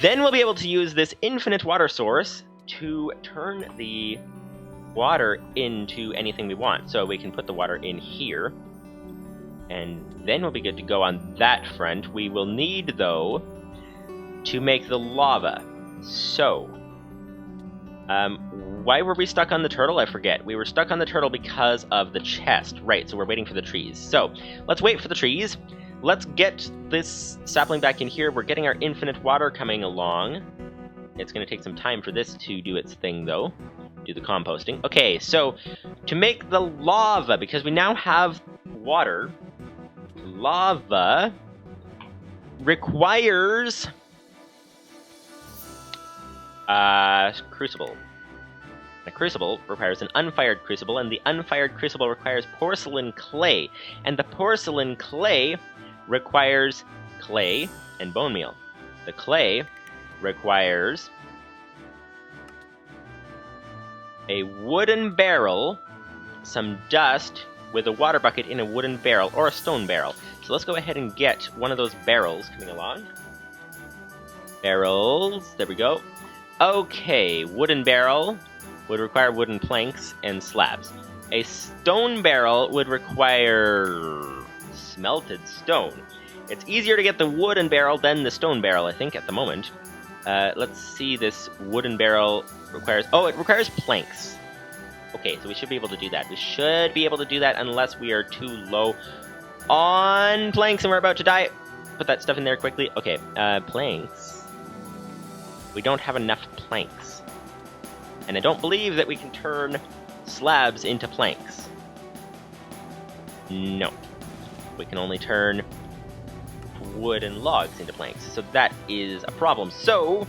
Then we'll be able to use this infinite water source to turn the water into anything we want. So we can put the water in here, and then we'll be good to go on that front. We will need, though, to make the lava. So, why were we stuck on the turtle? I forget. We were stuck on the turtle because of the chest. Right, so we're waiting for the trees. So, let's wait for the trees. Let's get this sapling back in here. We're getting our infinite water coming along. It's going to take some time for this to do its thing, though. Do the composting. Okay, so, to make the lava, because we now have water, lava requires crucible. A crucible requires an unfired crucible, and the unfired crucible requires porcelain clay, and the porcelain clay requires clay and bone meal. The clay requires a wooden barrel, some dust with a water bucket in a wooden barrel, or a stone barrel. So let's go ahead and get one of those barrels coming along. Barrels, there we go. Okay, wooden barrel would require wooden planks and slabs. A stone barrel would require smelted stone. It's easier to get the wooden barrel than the stone barrel, I think, at the moment. Let's see, this wooden barrel requires... Oh, it requires planks. Okay, so we should be able to do that. We should be able to do that unless we are too low on planks and we're about to die. Put that stuff in there quickly. Okay, planks. We don't have enough planks. And I don't believe that we can turn slabs into planks. No. We can only turn wood and logs into planks. So that is a problem. So,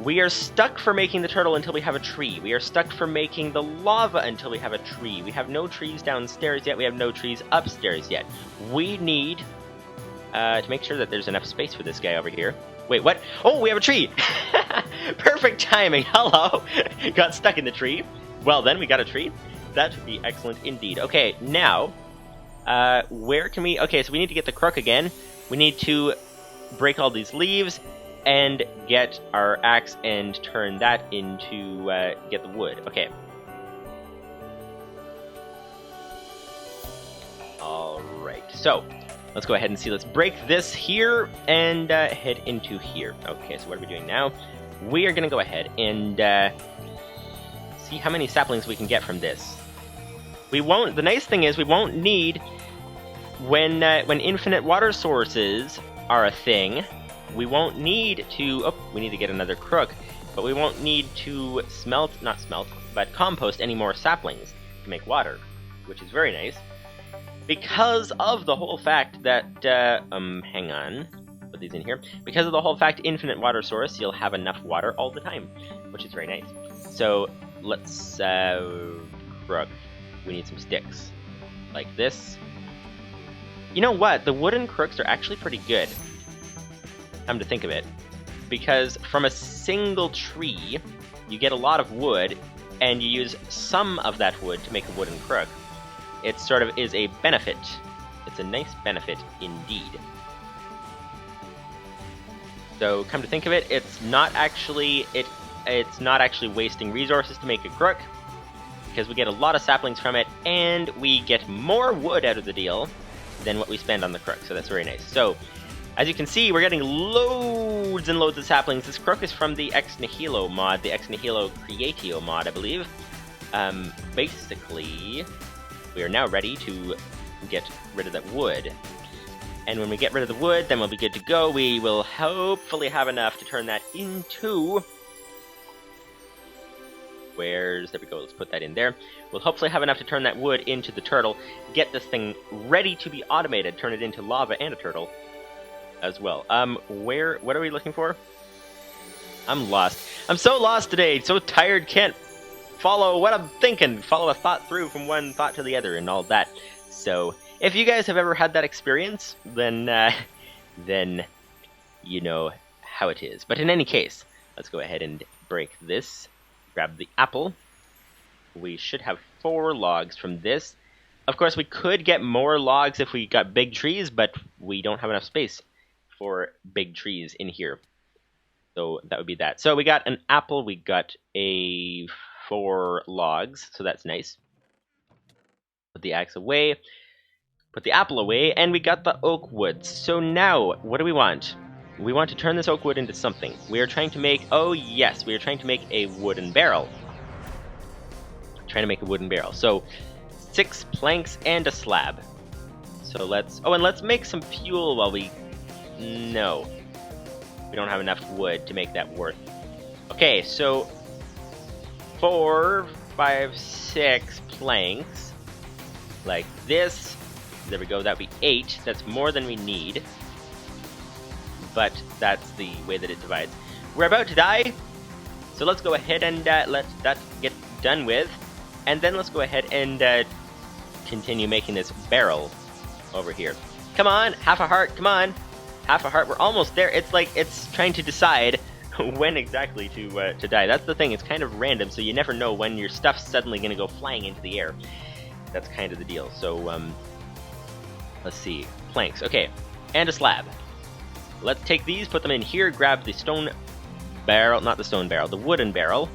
we are stuck for making the turtle until we have a tree. We are stuck for making the lava until we have a tree. We have no trees downstairs yet. We have no trees upstairs yet. We need to make sure that there's enough space for this guy over here. Wait, what? Oh, we have a tree! Perfect timing, hello! Got stuck in the tree. Well then, we got a tree. That would be excellent indeed. Okay, now, where can we... Okay, so we need to get the crook again. We need to break all these leaves and get our axe and turn that into, get the wood. Okay. Alright, so... Let's go ahead and see. Let's break this here and head into here. Okay, so what are we doing now? We are going to go ahead and see how many saplings we can get from this. We won't. The nice thing is we won't need when infinite water sources are a thing. We won't need to. Oh, we need to get another crook, but we won't need to but compost any more saplings to make water, which is very nice. Because of the whole fact that, hang on, put these in here. Because of the whole fact, infinite water source, you'll have enough water all the time, which is very nice. So, let's, crook. We need some sticks. Like this. You know what? The wooden crooks are actually pretty good. Come to think of it. Because from a single tree, you get a lot of wood, and you use some of that wood to make a wooden crook. It sort of is a benefit. It's a nice benefit indeed. So, come to think of it, it's not actually wasting resources to make a crook, because we get a lot of saplings from it, and we get more wood out of the deal than what we spend on the crook, so that's very nice. So, as you can see, we're getting loads and loads of saplings. This crook is from the Ex Nihilo mod, the Ex Nihilo Creatio mod, I believe. Basically... We are now ready to get rid of that wood. And when we get rid of the wood, then we'll be good to go. We will hopefully have enough to turn that into... There we go, let's put that in there. We'll hopefully have enough to turn that wood into the turtle, get this thing ready to be automated, turn it into lava and a turtle as well. What are we looking for? I'm lost. I'm so lost today, so tired, can't follow what I'm thinking, follow a thought through from one thought to the other and all that. So, if you guys have ever had that experience, then you know how it is. But in any case, let's go ahead and break this. Grab the apple. We should have 4 logs from this. Of course, we could get more logs if we got big trees, but we don't have enough space for big trees in here. So that would be that. So we got an apple, we got 4 logs, so that's nice. Put the axe away, put the apple away, and we got the oak wood. So now, what do we want? We want to turn this oak wood into something. We are trying to make, oh yes, we are trying to make a wooden barrel. Trying to make a wooden barrel. So, 6 planks and a slab. So let's, oh, and let's make some fuel while we, no. We don't have enough wood to make that worth. Okay, so 4, 5, 6 planks. Like this. There we go, that would be 8. That's more than we need. But that's the way that it divides. We're about to die, so let's go ahead and let that get done with. And then let's go ahead and continue making this barrel over here. Come on, half a heart, come on. Half a heart, we're almost there. It's like, it's trying to decide when exactly to die. That's the thing, it's kind of random, so you never know when your stuff's suddenly going to go flying into the air. That's kind of the deal. So, let's see. Planks, okay. And a slab. Let's take these, put them in here, grab the stone barrel, not the stone barrel, the wooden barrel.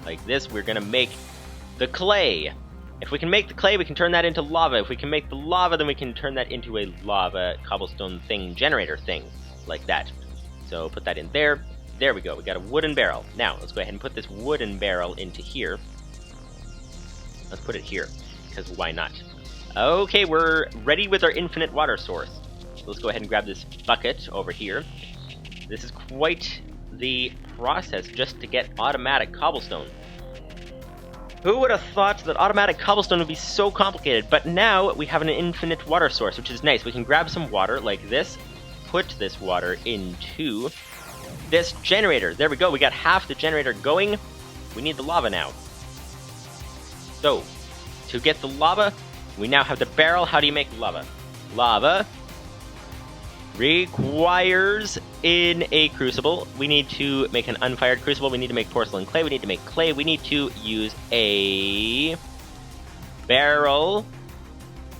Like this, we're gonna make the clay. If we can make the clay, we can turn that into lava. If we can make the lava, then we can turn that into a lava cobblestone generator thing, like that. So put that in there. There we go, we got a wooden barrel. Now, let's go ahead and put this wooden barrel into here. Let's put it here, because why not? Okay, we're ready with our infinite water source. Let's go ahead and grab this bucket over here. This is quite the process just to get automatic cobblestone. Who would have thought that automatic cobblestone would be so complicated? But now we have an infinite water source, which is nice. We can grab some water like this, put this water into this generator. There we go, we got half the generator going. We need the lava now. So, to get the lava, we now have the barrel. How do you make lava? Lava requires in a crucible. We need to make an unfired crucible. We need to make porcelain clay. We need to make clay. We need to use a barrel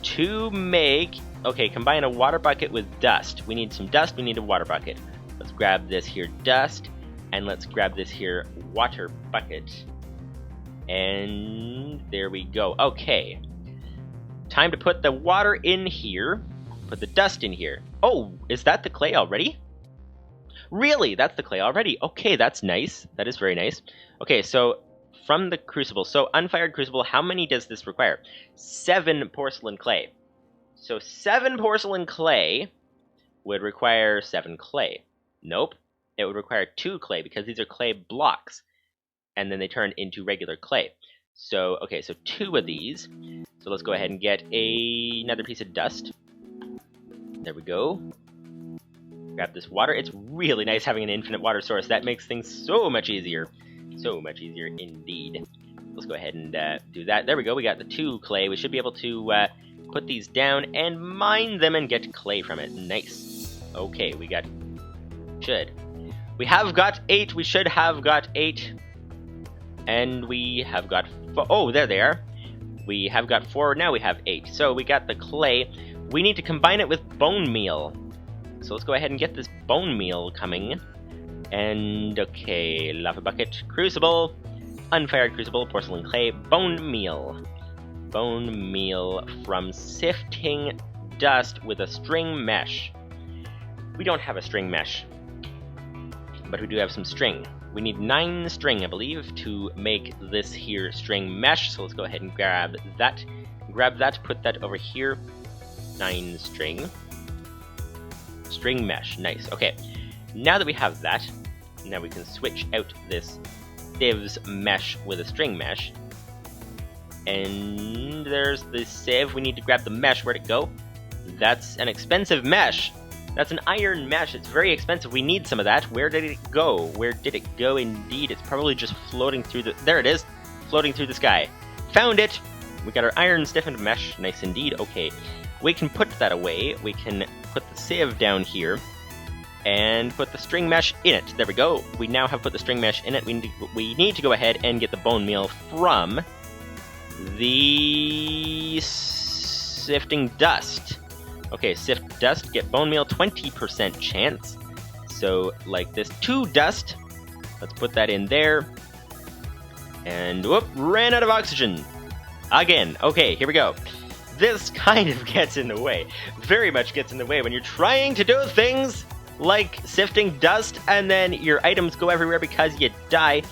to make... Okay, combine a water bucket with dust. We need some dust. We need a water bucket. Let's grab this here dust, and let's grab this here water bucket. And there we go. Okay. Time to put the water in here. Put the dust in here. Oh, is that the clay already? Really? That's the clay already. Okay, that's nice. That is very nice. Okay, so from the crucible. So unfired crucible, how many does this require? 7 porcelain clay. So 7 porcelain clay would require 7 clay. Nope. It would require 2 clay because these are clay blocks. And then they turn into regular clay. So, okay, so 2 of these. So let's go ahead and get another piece of dust. There we go. Grab this water. It's really nice having an infinite water source. That makes things so much easier. So much easier indeed. Let's go ahead and do that. There we go. We got the 2 clay. We should be able to put these down and mine them and get clay from it. Nice. Okay, we got... We have got 8. We should have got 8. And we have got... Oh, there they are. We have got 4. Now we have 8. So we got the clay. We need to combine it with bone meal. So let's go ahead and get this bone meal coming. And, okay, lava bucket, crucible, unfired crucible, porcelain clay, bone meal. Bone meal from sifting dust with a string mesh. We don't have a string mesh, but we do have some string. We need 9 string, I believe, to make this here string mesh. So let's go ahead and grab that. Grab that, put that over here. 9 string. String mesh. Nice. Okay. Now that we have that, now we can switch out this civs mesh with a string mesh. And there's the sieve. We need to grab the mesh. Where'd it go? That's an expensive mesh. That's an iron mesh. It's very expensive. We need some of that. Where did it go? Where did it go indeed? It's probably just floating through the... There it is. Floating through the sky. Found it. We got our iron stiffened mesh. Nice indeed. Okay. We can put that away. We can put the sieve down here. And put the string mesh in it. There we go. We now have put the string mesh in it. We need to go ahead and get the bone meal from the sifting dust. Okay, sift dust, get bone meal, 20% chance. So, like this, 2 dust. Let's put that in there. And, whoop, ran out of oxygen. Again. Okay, here we go. This kind of gets in the way. Very much gets in the way when you're trying to do things like sifting dust, and then your items go everywhere because you die.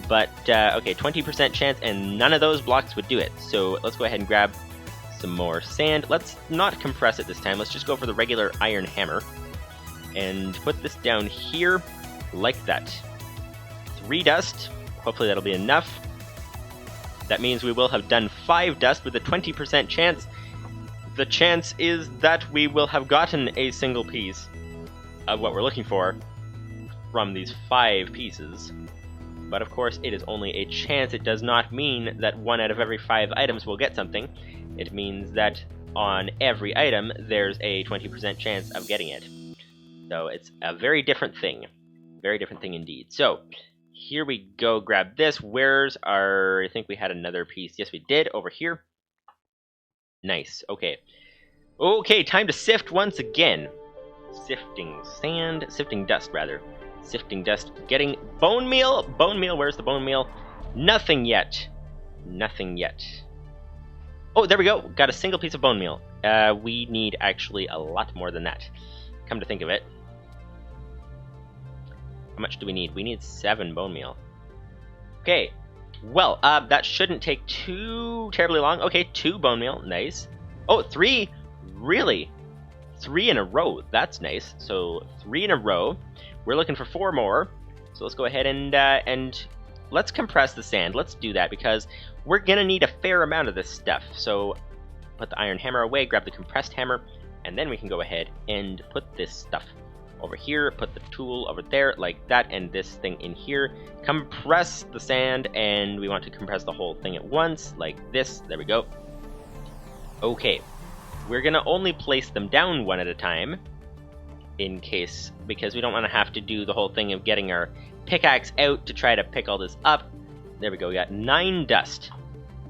But, okay, 20% chance, and none of those blocks would do it. So let's go ahead and grab some more sand. Let's not compress it this time. Let's just go for the regular iron hammer. And put this down here, like that. 3 dust. Hopefully that'll be enough. That means we will have done 5 dust with a 20% chance. The chance is that we will have gotten a single piece of what we're looking for from these 5 pieces. But of course, it is only a chance. It does not mean that 1 out of every 5 items will get something. It means that on every item, there's a 20% chance of getting it. So it's a very different thing. Very different thing indeed. So, here we go. Grab this. Where's our... I think we had another piece. Yes, we did. Over here. Nice. Okay. Okay, time to sift once again. Sifting sand, sifting dust rather. Sifting dust, getting bone meal. Bone meal, where's the bone meal? Nothing yet. Nothing yet. Oh, there we go. Got a single piece of bone meal. We need actually a lot more than that. Come to think of it. How much do we need? We need 7 bone meal. Okay. Well, that shouldn't take too terribly long. Okay, 2 bone meal. Nice. Oh, 3? Really? 3 in a row. That's nice. So 3 in a row. We're looking for 4 more. So let's go ahead and let's compress the sand. Let's do that because we're gonna need a fair amount of this stuff. So put the iron hammer away, grab the compressed hammer, and then we can go ahead and put this stuff over here. Put the tool over there like that, and this thing in here. Compress the sand, and we want to compress the whole thing at once like this. There we go. Okay. We're gonna only place them down 1 at a time, in case, because we don't want to have to do the whole thing of getting our pickaxe out to try to pick all this up. There we go, we got 9 dust.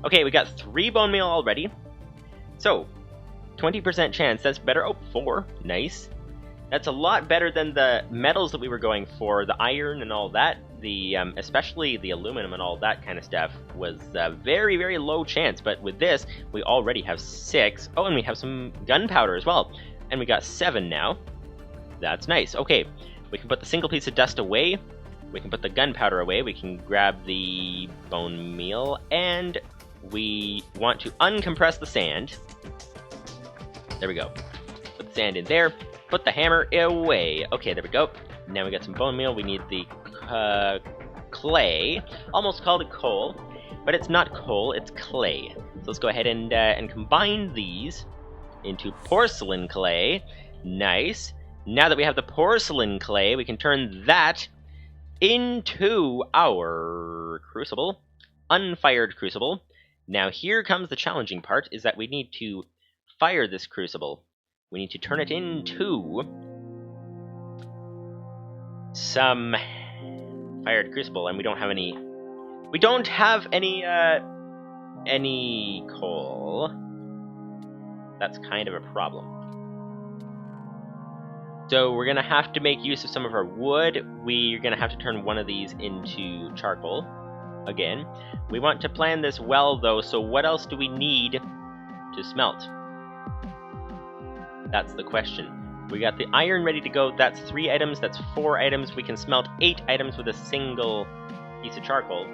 Okay, we got 3 bone meal already. So, 20% chance, that's better. Oh, 4, nice. That's a lot better than the metals that we were going for, the iron and all that. The especially the aluminum and all that kind of stuff was very, very low chance. But with this, we already have 6. Oh, and we have some gunpowder as well. And we got 7 now. That's nice. Okay, we can put the single piece of dust away. We can put the gunpowder away. We can grab the bone meal. And we want to uncompress the sand. There we go. Put the sand in there. Put the hammer away. Okay, there we go. Now we got some bone meal. We need the clay. Almost called it coal, but it's not coal, it's clay. So let's go ahead and combine these into porcelain clay. Nice. Now that we have the porcelain clay, we can turn that into our crucible. Unfired crucible. Now here comes the challenging part, is that we need to fire this crucible. We need to turn it into some fired crucible, and we don't have any. We don't have any coal. That's kind of a problem. So we're gonna have to make use of some of our wood. We're gonna have to turn one of these into charcoal. Again, we want to plan this well, though. So what else do we need to smelt? That's the question. We got the iron ready to go. That's 3 items. That's 4 items. We can smelt 8 items with a single piece of charcoal.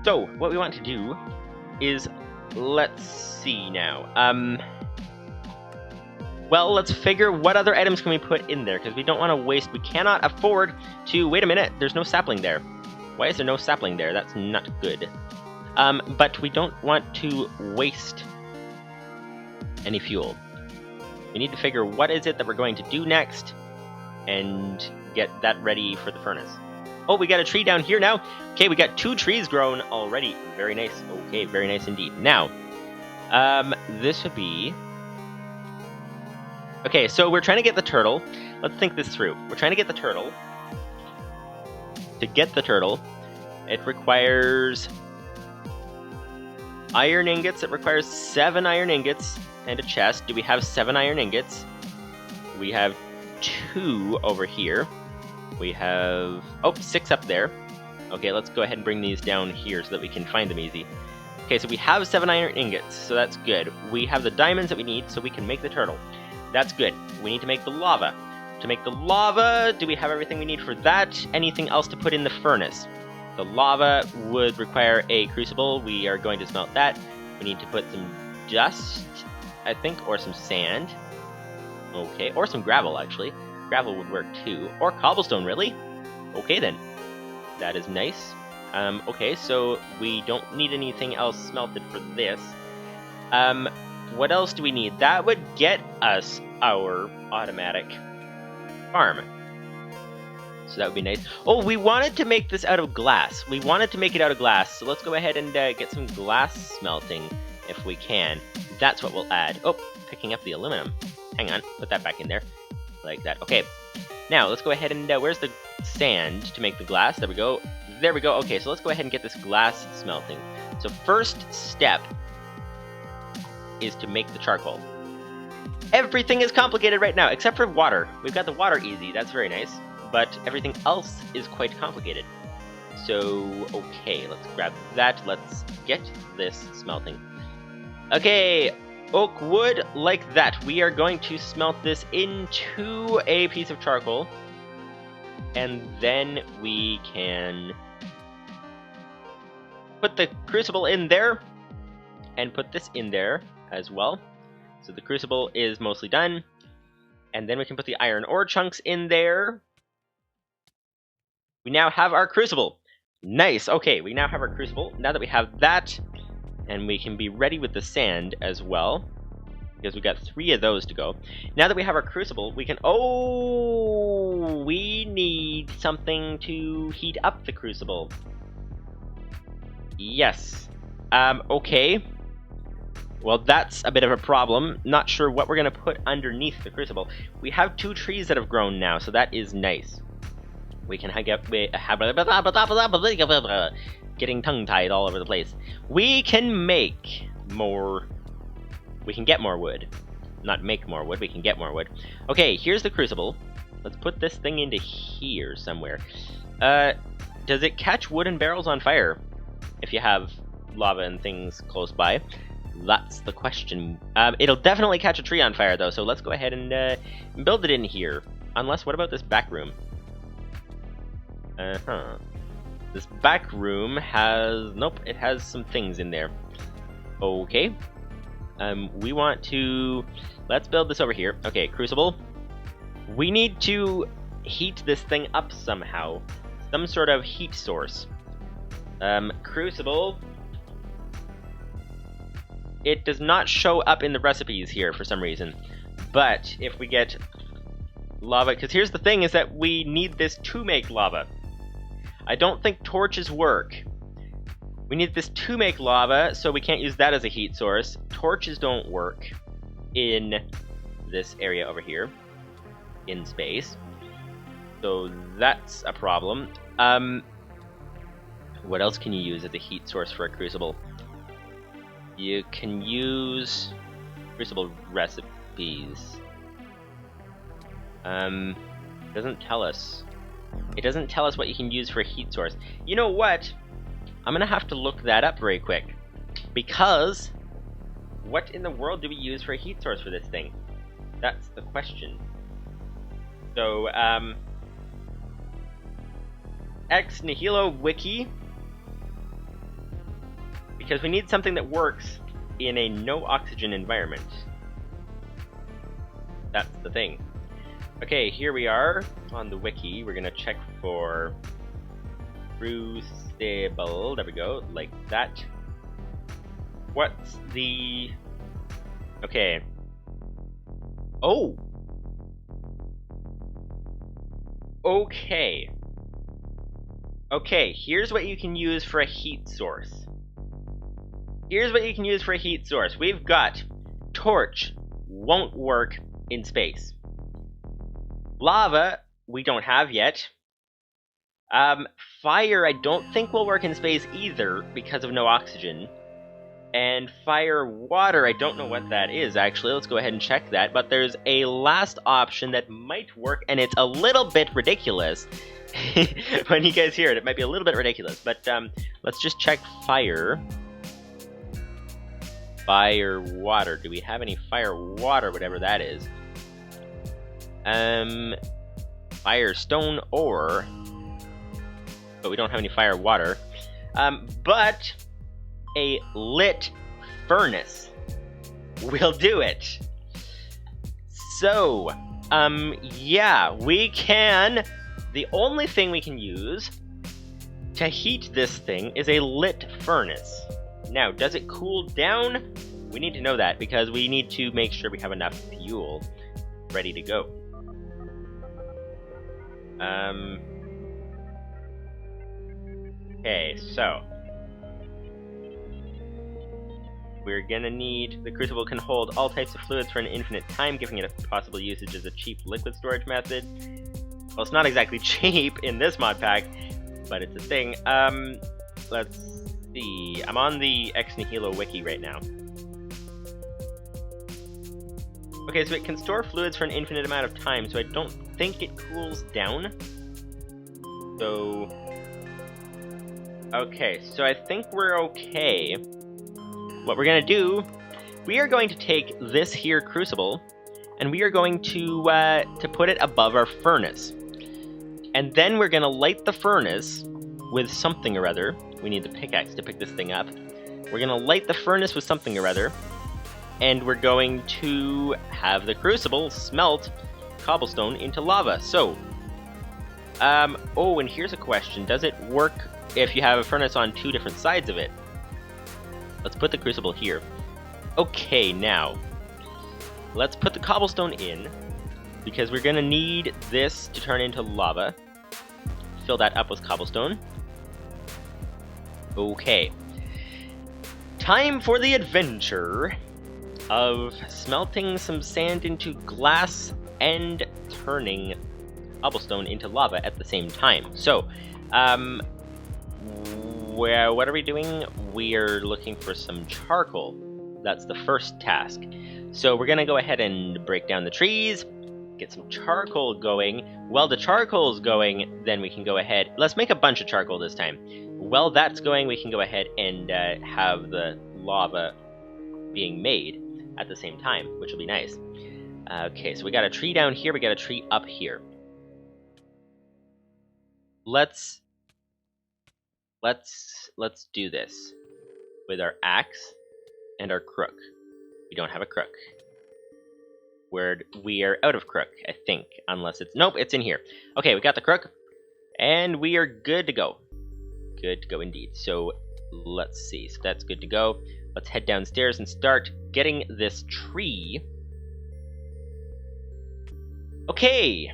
So what we want to do is, let's see now. Well, let's figure what other items can we put in there, because we don't want to waste. We cannot afford to... Wait a minute, there's no sapling there. Why is there no sapling there? That's not good. But we don't want to waste any fuel. We need to figure what is it that we're going to do next and get that ready for the furnace. Oh, we got a tree down here now. Okay, we got 2 trees grown already. Very nice. Okay, very nice indeed. Now, this would be... Okay, so we're trying to get the turtle. Let's think this through. We're trying to get the turtle. To get the turtle, it requires iron ingots. It requires 7 iron ingots and a chest. Do we have 7 iron ingots? We have 2 over here. We have... Oh, 6 up there. Okay, let's go ahead and bring these down here so that we can find them easy. Okay, so we have 7 iron ingots, so that's good. We have the diamonds that we need so we can make the turtle. That's good. We need to make the lava. To make the lava, do we have everything we need for that? Anything else to put in the furnace? The lava would require a crucible. We are going to smelt that. We need to put some dust, I think, or some sand. Okay, or some gravel, actually. Gravel would work too. Or cobblestone, really? Okay, then. That is nice. Okay, so we don't need anything else smelted for this. What else do we need? That would get us our automatic farm. So that would be nice. Oh, we wanted to make this out of glass. We wanted to make it out of glass, so let's go ahead and get some glass smelting if we can. That's what we'll add. Oh, picking up the aluminum. Hang on, put that back in there. Like that. Okay. Now, let's go ahead and... where's the sand to make the glass? There we go. There we go. Okay, so let's go ahead and get this glass smelting. So first step is to make the charcoal. Everything is complicated right now, except for water. We've got the water easy. That's very nice. But everything else is quite complicated. So, okay, let's grab that. Let's get this smelting. Okay, oak wood like that. We are going to smelt this into a piece of charcoal. And then we can put the crucible in there and put this in there as well. So the crucible is mostly done. And then we can put the iron ore chunks in there. We now have our crucible. Nice. Okay, we now have our crucible. Now that we have that, and we can be ready with the sand as well, because we got 3 of those to go. Now that we have our crucible, we can... Oh, we need something to heat up the crucible. Yes. Okay. Well, that's a bit of a problem. Not sure what we're going to put underneath the crucible. We have 2 trees that have grown now, so that is nice. We can getting tongue-tied all over the place. We can make more... We can get more wood. Not make more wood, we can get more wood. Okay, here's the crucible. Let's put this thing into here somewhere. Does it catch wooden barrels on fire if you have lava and things close by? That's the question. It'll definitely catch a tree on fire, though, so let's go ahead and build it in here. Unless, what about this back room? This back room has... Nope, it has some things in there. Okay. We want to... Let's build this over here. Okay, crucible. We need to heat this thing up somehow. Some sort of heat source. Crucible... It does not show up in the recipes here for some reason. But if we get lava... Because here's the thing, is that we need this to make lava. I don't think torches work. We need this to make lava, so we can't use that as a heat source. Torches don't work in this area over here. In space. So that's a problem. What else can you use as a heat source for a crucible? You can use crucible recipes. Doesn't tell us. It doesn't tell us what you can use for a heat source. You know what? I'm gonna have to look that up very quick. Because what in the world do we use for a heat source for this thing? That's the question. So, ex nihilo wiki. Because we need something that works in a no oxygen environment. That's the thing. Okay, here we are on the wiki. We're gonna check for Crucible. There we go, like that. What's the... Okay. Oh! Okay. Okay, here's what you can use for a heat source. Here's what you can use for a heat source. We've got torch, won't work in space. Lava, we don't have yet. Fire, I don't think will work in space either because of no oxygen. And fire water, I don't know what that is actually. Let's go ahead and check that. But there's a last option that might work, and it's a little bit ridiculous. When you guys hear it, it might be a little bit ridiculous. But let's just check fire. Fire water. Do we have any fire water, whatever that is? Fire stone ore. But we don't have any fire water. But a lit furnace will do it. So, yeah, we can... The only thing we can use to heat this thing is a lit furnace. Now, does it cool down? We need to know that, because we need to make sure we have enough fuel ready to go. Okay, so... We're gonna need... The Crucible can hold all types of fluids for an infinite time, giving it a possible usage as a cheap liquid storage method. Well, it's not exactly cheap in this mod pack, but it's a thing. Let's see. I'm on the Ex Nihilo wiki right now. Okay, so it can store fluids for an infinite amount of time, so I don't think it cools down. So... Okay, so I think we're okay. What we're gonna do, we are going to take this here Crucible, and we are going to put it above our furnace. And then we're gonna light the furnace with something or other. We need the pickaxe to pick this thing up. We're gonna light the furnace with something or other, and we're going to have the Crucible smelt cobblestone into lava. So, oh, and here's a question. Does it work if you have a furnace on two different sides of it? Let's put the Crucible here. Okay, now, let's put the cobblestone in, because we're gonna need this to turn into lava. Fill that up with cobblestone. Okay. Time for the adventure of smelting some sand into glass and turning cobblestone into lava at the same time. So, what are we doing? We are looking for some charcoal. That's the first task. So we're gonna go ahead and break down the trees, get some charcoal going. While the charcoal's going, then we can go ahead. Let's make a bunch of charcoal this time. While that's going, we can go ahead and have the lava being made at the same time, which will be nice. Okay, so we got a tree down here, we got a tree up here. Let's do this with our axe and our crook. We don't have a crook. We are out of crook, I think, unless it's... Nope, it's in here. Okay, we got the crook, and we are good to go. Good to go indeed. So, let's see. So that's good to go. Let's head downstairs and start getting this tree. Okay,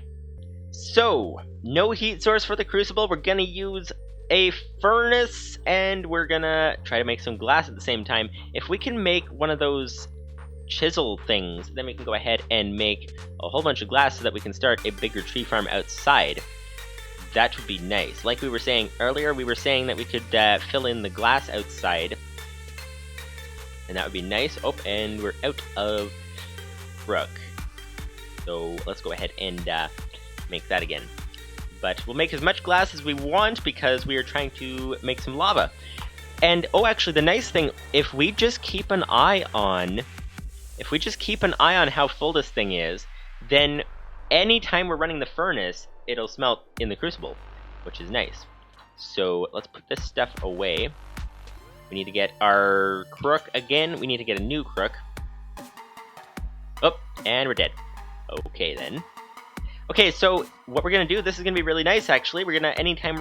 so, no heat source for the Crucible. We're gonna use a furnace, and we're gonna try to make some glass at the same time. If we can make one of those chisel things, then we can go ahead and make a whole bunch of glass so that we can start a bigger tree farm outside. That would be nice. Like we were saying earlier, we were saying that we could fill in the glass outside, and that would be nice. Oh, and we're out of brook. So let's go ahead and make that again. But we'll make as much glass as we want because we are trying to make some lava. And, oh, actually, the nice thing, if we just keep an eye on how full this thing is, then anytime we're running the furnace, it'll smelt in the Crucible, which is nice. So let's put this stuff away. We need to get our crook again. We need to get a new crook. Oh, and we're dead. Okay, then. Okay, so what we're gonna do, this is gonna be really nice, actually. We're gonna, anytime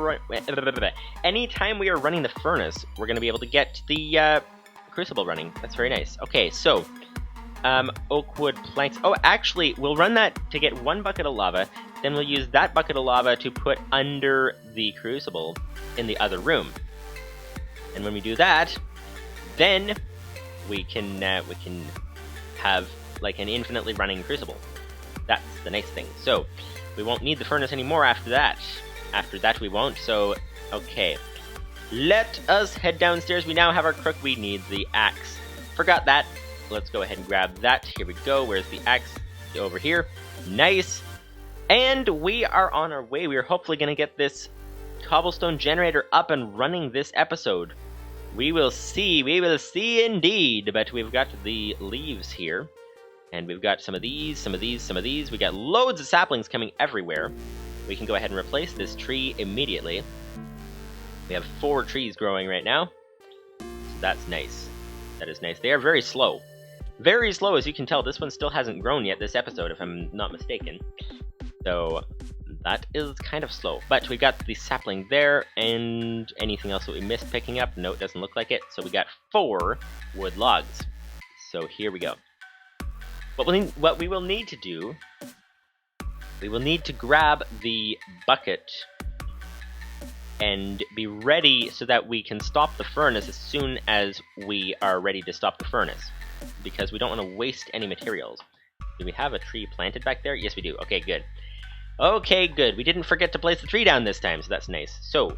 we are running the furnace, we're gonna be able to get the Crucible running. That's very nice. Okay, so, oak wood planks. Oh, actually, we'll run that to get 1 bucket of lava, then we'll use that bucket of lava to put under the Crucible in the other room. And when we do that, then we can have, like, an infinitely running Crucible. That's the nice thing. So, we won't need the furnace anymore after that. After that we won't, so, okay. Let us head downstairs. We now have our crook. We need the axe. Forgot that. Let's go ahead and grab that. Here we go. Where's the axe? Over here. Nice. And we are on our way. We are hopefully going to get this Cobblestone Generator up and running this episode. We will see indeed. But we've got the leaves here. And we've got some of these, some of these, some of these. We got loads of saplings coming everywhere. We can go ahead and replace this tree immediately. We have 4 trees growing right now. So that's nice. That is nice. They are very slow. Very slow, as you can tell. This one still hasn't grown yet this episode, if I'm not mistaken. So that is kind of slow. But we got the sapling there, and anything else that we missed picking up? No, it doesn't look like it. So we got 4 wood logs. So here we go. What we will need to do, we will need to grab the bucket and be ready so that we can stop the furnace as soon as we are ready to stop the furnace, because we don't want to waste any materials. Do we have a tree planted back there? Yes, we do. Okay, good. Okay, good. We didn't forget to place the tree down this time, so that's nice. So,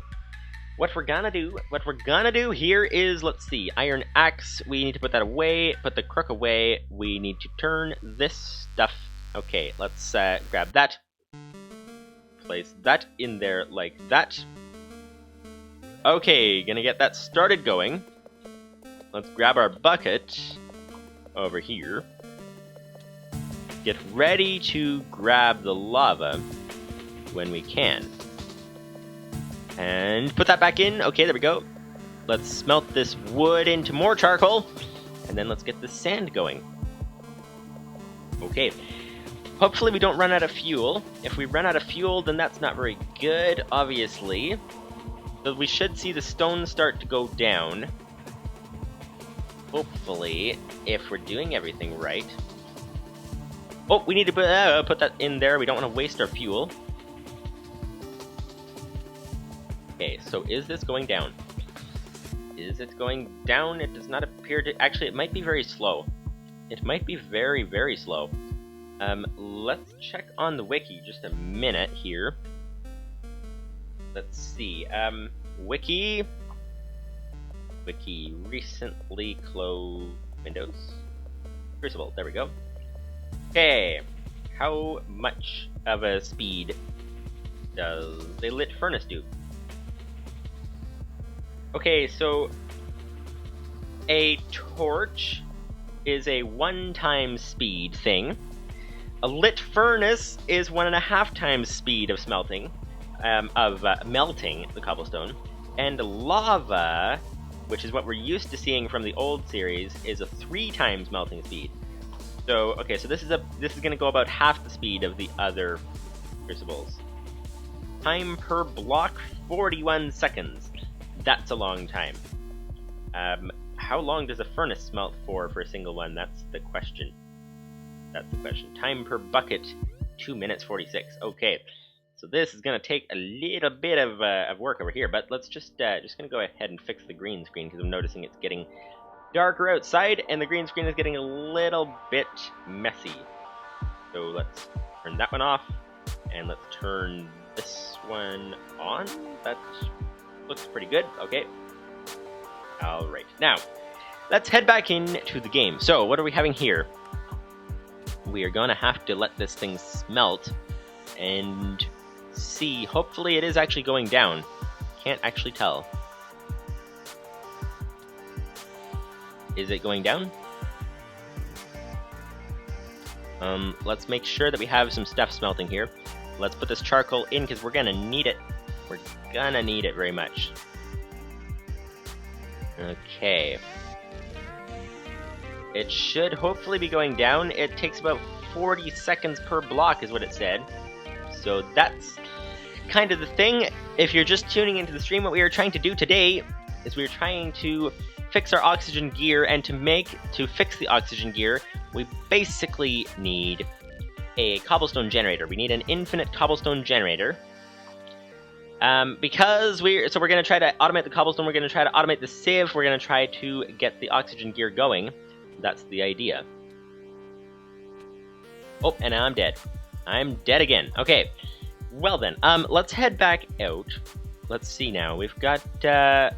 what we're gonna do here is, let's see, iron axe, we need to put that away, put the crook away, we need to turn this stuff. Okay, let's grab that, place that in there like that. Okay, gonna get that started going. Let's grab our bucket over here. Get ready to grab the lava when we can. And put that back in. Okay, there we go. Let's smelt this wood into more charcoal. And then let's get the sand going. Okay. Hopefully we don't run out of fuel. If we run out of fuel, then that's not very good, obviously. But we should see the stone start to go down. Hopefully, if we're doing everything right. Oh, we need to put that in there. We don't want to waste our fuel. Okay, so is this going down? Is it going down? It does not appear to... Actually, it might be very slow. It might be very, very slow. Let's check on the wiki just a minute here. Let's see. Wiki recently closed Windows. Crucible, there we go. Okay, how much of a speed does a lit furnace do? Okay, so a torch is a 1-time speed thing. A lit furnace is 1.5 times speed of smelting, melting the cobblestone. And lava, which is what we're used to seeing from the old series, is a 3 times melting speed. So, okay, so this is going to go about half the speed of the other crucibles. Time per block, 41 seconds. That's a long time. How long does a furnace smelt for a single one? That's the question. That's the question. Time per bucket, 2 minutes 46. Okay, so this is gonna take a little bit of work over here, but let's just gonna go ahead and fix the green screen because I'm noticing it's getting darker outside and the green screen is getting a little bit messy. So let's turn that one off and let's turn this one on. That looks pretty good. Okay. Alright. Now, let's head back into the game. So, what are we having here? We are going to have to let this thing smelt and see. Hopefully it is actually going down. Can't actually tell. Is it going down? Let's make sure that we have some stuff smelting here. Let's put this charcoal in because we're gonna need it. We're gonna need it very much. Okay. It should hopefully be going down. It takes about 40 seconds per block is what it said. So that's kind of the thing. If you're just tuning into the stream, what we are trying to do today is we're trying to fix our oxygen gear, and to fix the oxygen gear, we basically need a cobblestone generator. We need an infinite cobblestone generator. Because we're going to try to automate the cobblestone, we're going to try to automate the sieve, we're going to try to get the oxygen gear going. That's the idea. Oh, and now I'm dead. I'm dead again. Okay. Well then, let's head back out. Let's see now. We've got,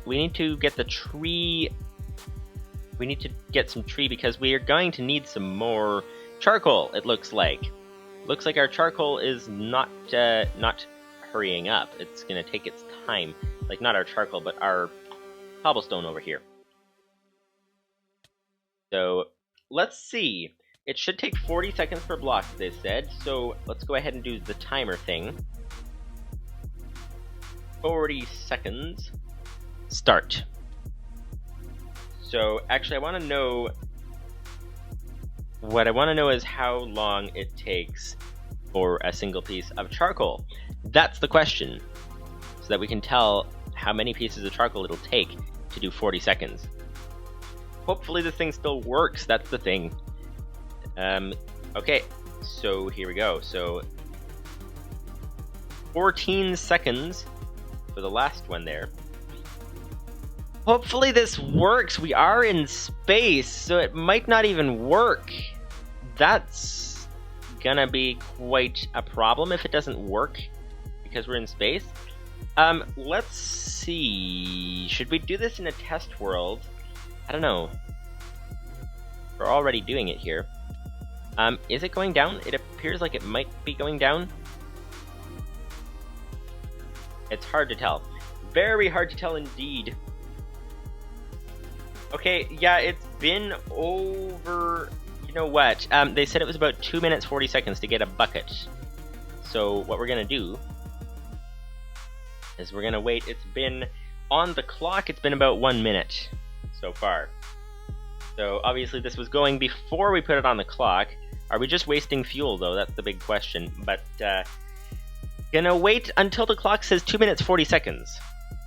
we need to get the tree. We need to get some tree because we are going to need some more charcoal, it looks like. Looks like our charcoal is not hurrying up. It's gonna take its time. Like, not our charcoal, but our cobblestone over here. So, let's see. It should take 40 seconds per block, they said. So, let's go ahead and do the timer thing. 40 seconds. Start. So, actually, I want to know... What I want to know is how long it takes for a single piece of charcoal. That's the question. So that we can tell how many pieces of charcoal it'll take to do 40 seconds. Hopefully this thing still works, that's the thing. Okay, so here we go. So, 14 seconds for the last one there. Hopefully this works. We are in space, so it might not even work. That's gonna be quite a problem if it doesn't work because we're in space. Let's see. Should we do this in a test world? I don't know. We're already doing it here. Is it going down? It appears like it might be going down. It's hard to tell. Very hard to tell indeed. Okay, yeah, it's been over... You know what? They said it was about 2 minutes 40 seconds to get a bucket. So what we're gonna do is we're gonna wait. It's been on the clock. It's been about 1 minute so far. So obviously this was going before we put it on the clock. Are we just wasting fuel though? That's the big question. But gonna wait until the clock says 2 minutes 40 seconds.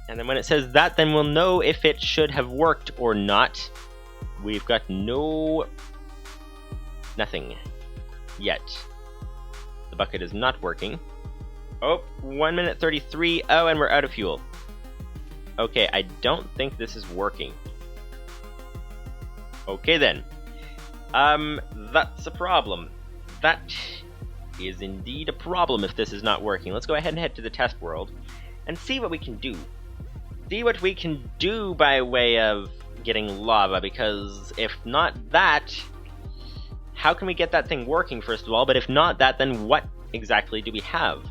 And then when it says that, then we'll know if it should have worked or not. We've got nothing yet. The bucket is not working. Oh, 1 minute 33. Oh, and we're out of fuel. Okay, I don't think this is working. Okay then. That's a problem. That is indeed a problem if this is not working. Let's go ahead and head to the test world and see what we can do. See what we can do by way of getting lava, because if not that, how can we get that thing working, first of all? But if not that, then what exactly do we have?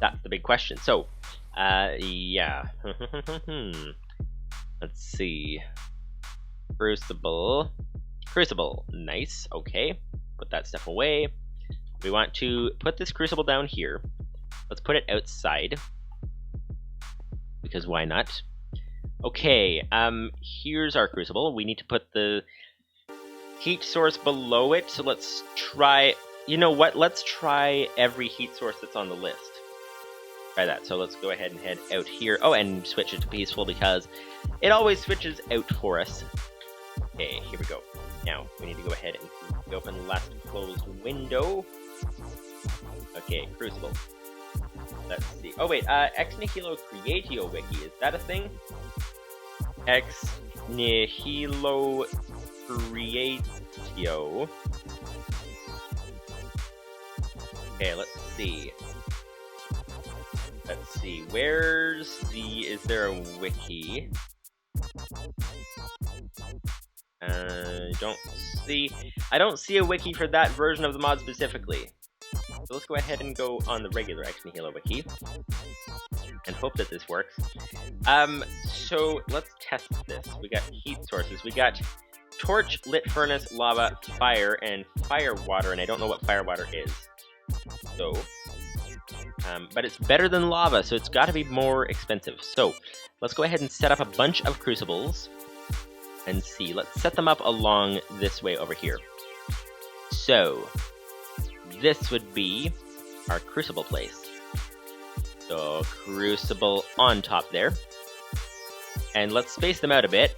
That's the big question. So, yeah. Let's see. Crucible. Crucible. Nice. Okay. Put that stuff away. We want to put this crucible down here. Let's put it outside. Because why not? Okay, here's our crucible. We need to put the heat source below it, so let's try... You know what? Let's try every heat source that's on the list. Try that. So let's go ahead and head out here. Oh, and switch it to peaceful because it always switches out for us. Okay, here we go. Now, we need to go ahead and open the last closed window. Okay, Crucible. Let's see. Oh wait, Ex Nihilo Creatio Wiki, is that a thing? Ex Nihilo Creatio. Okay, let's see. Let's see, where's the... Is there a wiki? I don't see a wiki for that version of the mod specifically. So let's go ahead and go on the regular Ex Nihilo wiki and hope that this works. So let's test this. We got heat sources. We got torch, lit furnace, lava, fire, and fire water, and I don't know what fire water is. So, but it's better than lava, so it's got to be more expensive. So let's go ahead and set up a bunch of crucibles and see. Let's set them up along this way over here. So this would be our Crucible place. So Crucible on top there. And let's space them out a bit.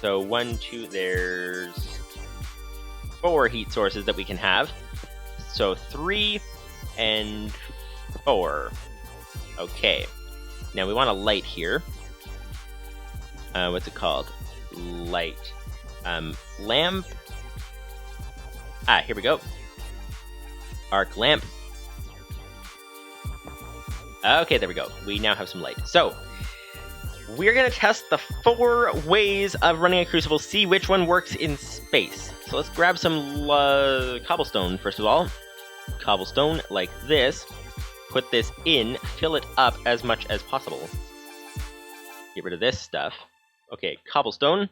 So 1, 2, there's 4 heat sources that we can have. So 3 and 4. Okay. Now we want a light here. What's it called? Light. Lamp. Ah, here we go. Arc lamp. Okay, there we go. We now have some light. So, we're going to test the 4 ways of running a Crucible, see which one works in space. So let's grab some cobblestone, first of all. Cobblestone, like this. Put this in, fill it up as much as possible. Get rid of this stuff. Okay, cobblestone.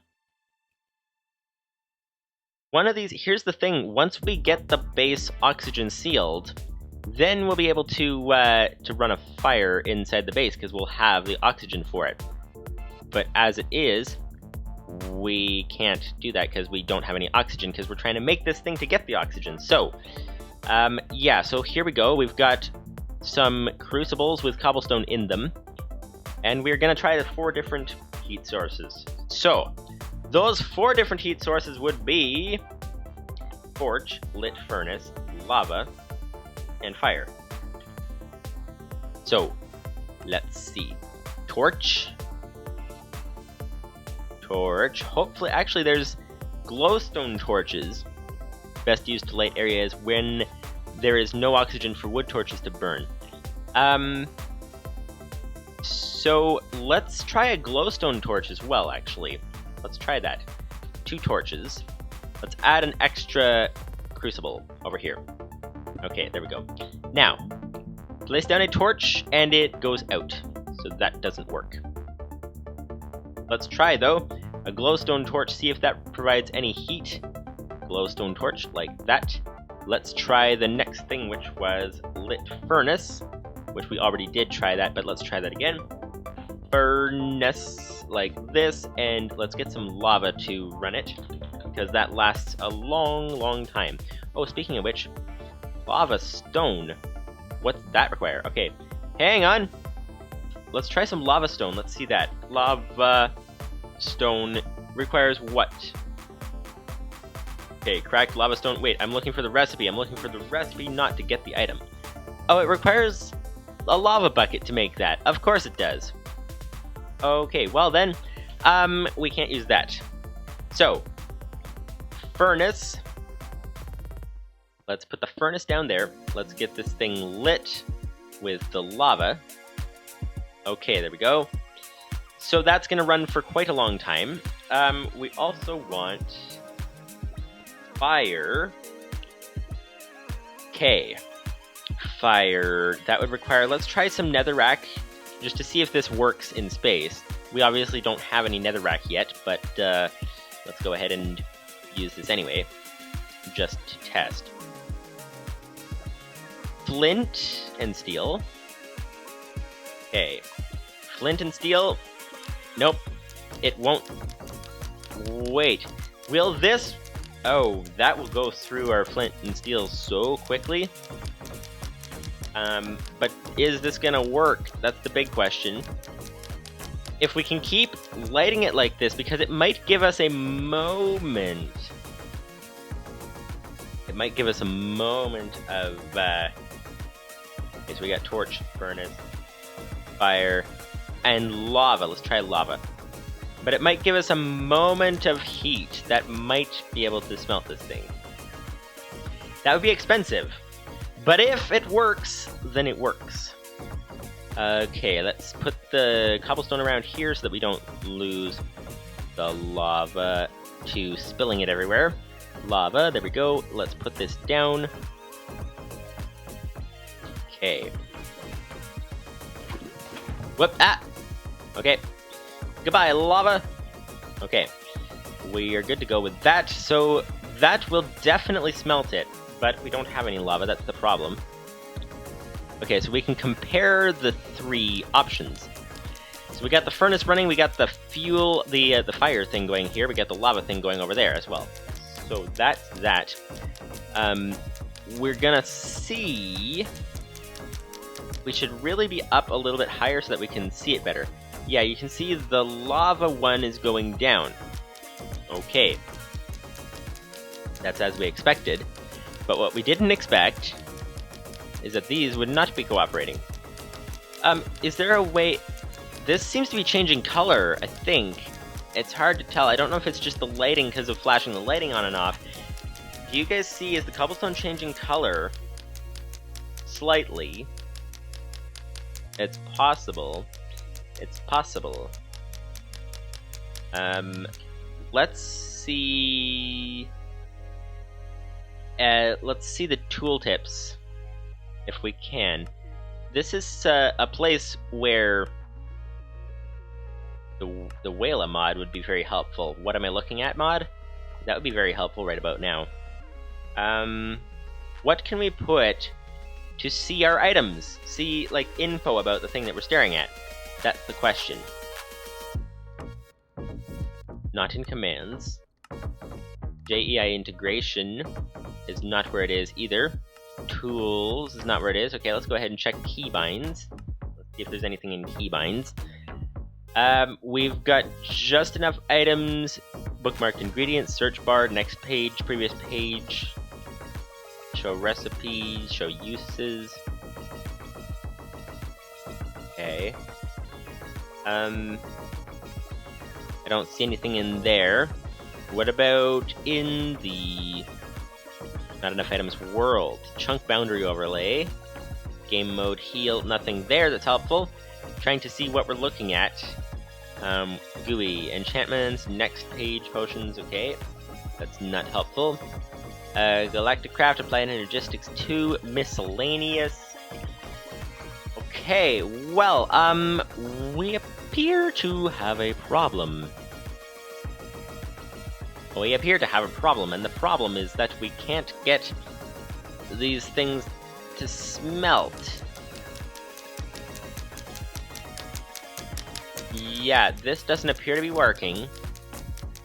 One of these, here's the thing, once we get the base oxygen sealed, then we'll be able to run a fire inside the base, because we'll have the oxygen for it. But as it is, we can't do that because we don't have any oxygen, because we're trying to make this thing to get the oxygen. So, yeah, so here we go. We've got some crucibles with cobblestone in them, and we're going to try the 4 different heat sources. So, those 4 different heat sources would be torch, lit furnace, lava, and fire. So, let's see. Torch. Hopefully, actually, there's glowstone torches. Best used to light areas when there is no oxygen for wood torches to burn. So let's try a glowstone torch as well, actually. Let's try that. 2 torches. Let's add an extra crucible over here. Okay, there we go. Now, place down a torch and it goes out. So that doesn't work. Let's try, though, a glowstone torch, see if that provides any heat. Glowstone torch, like that. Let's try the next thing, which was lit furnace, which we already did try that, but let's try that again. Furnace, like this, and let's get some lava to run it, because that lasts a long time. Oh, speaking of which, lava stone. What's that require? Okay, hang on. Let's try some lava stone. Let's see that. Lava stone requires what? Okay, cracked lava stone. Wait, I'm looking for the recipe. I'm looking for the recipe, not to get the item. Oh, it requires a lava bucket to make that. Of course it does. Okay, well then, we can't use that. So, furnace. Let's put the furnace down there. Let's get this thing lit with the lava. Okay, there we go. So that's going to run for quite a long time. We also want fire. Okay. Fire. That would require... Let's try some netherrack, just to see if this works in space. We obviously don't have any netherrack yet, but let's go ahead and use this anyway, just to test. Flint and steel. Okay. Flint and steel. Nope. It won't. Wait. Will this... Oh, that will go through our flint and steel so quickly. But is this gonna work? That's the big question. If we can keep lighting it like this, because it might give us a moment. It might give us a moment of, okay, so we got torch, furnace, fire, and lava. Let's try lava. But it might give us a moment of heat that might be able to smelt this thing. That would be expensive. But if it works, then it works. Okay, let's put the cobblestone around here so that we don't lose the lava to spilling it everywhere. Lava, there we go. Let's put this down. Okay. Whoop, ah! Okay. Goodbye, lava! Okay. We are good to go with that, so that will definitely smelt it, but we don't have any lava, that's the problem. Okay, so we can compare the 3 options. So we got the furnace running, we got the fuel, the fire thing going here, we got the lava thing going over there as well. So that's that. we're gonna see... We should really be up a little bit higher so that we can see it better. Yeah, you can see the lava one is going down. Okay. That's as we expected. But what we didn't expect is that these would not be cooperating. Is there a way... This seems to be changing color, I think. It's hard to tell. I don't know if it's just the lighting because of flashing the lighting on and off. Do you guys see, is the cobblestone changing color? Slightly. It's possible. It's possible. Let's see... let's see the tooltips, if we can. This is a place where the Whala mod would be very helpful. What am I looking at, mod? That would be very helpful right about now. What can we put to see our items? See, like, info about the thing that we're staring at? That's the question. Not in commands. JEI integration is not where it is either. Tools is not where it is. Okay, let's go ahead and check keybinds. Let's see if there's anything in keybinds. We've got just enough items. Bookmarked ingredients, search bar, next page, previous page. Show recipes, show uses. Okay. I don't see anything in there. What about in the not enough items world? Chunk boundary overlay. Game mode heal, nothing there that's helpful. Trying to see what we're looking at. GUI, enchantments, next page, potions, okay. That's not helpful. Galactic craft, applied energistics 2, miscellaneous. Okay, well, we appear to have a problem. We appear to have a problem, and the problem is that we can't get these things to smelt. Yeah, this doesn't appear to be working.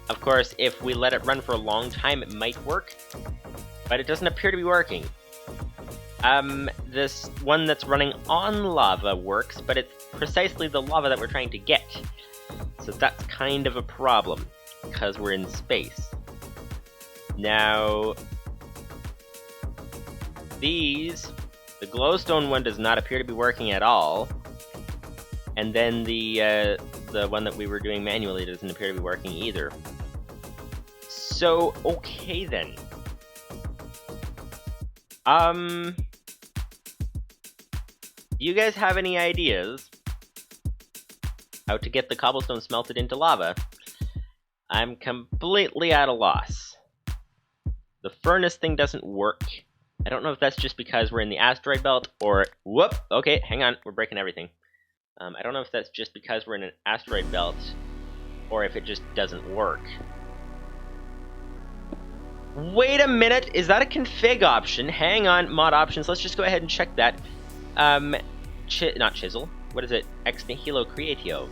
Of course, if we let it run for a long time, it might work, but it doesn't appear to be working. This one that's running on lava works, but it's precisely the lava that we're trying to get. So that's kind of a problem, because we're in space. Now, the glowstone one does not appear to be working at all. And then the one that we were doing manually doesn't appear to be working either. So, okay then. Do you guys have any ideas how to get the cobblestone smelted into lava? I'm completely at a loss. The furnace thing doesn't work. I don't know if that's just because we're in the asteroid belt or... Whoop! Okay, hang on, we're breaking everything. I don't know if that's just because we're in an asteroid belt, or if it just doesn't work. Wait a minute, is that a config option? Hang on, mod options, let's just go ahead and check that. Not chisel, what is it? Ex nihilo creatio.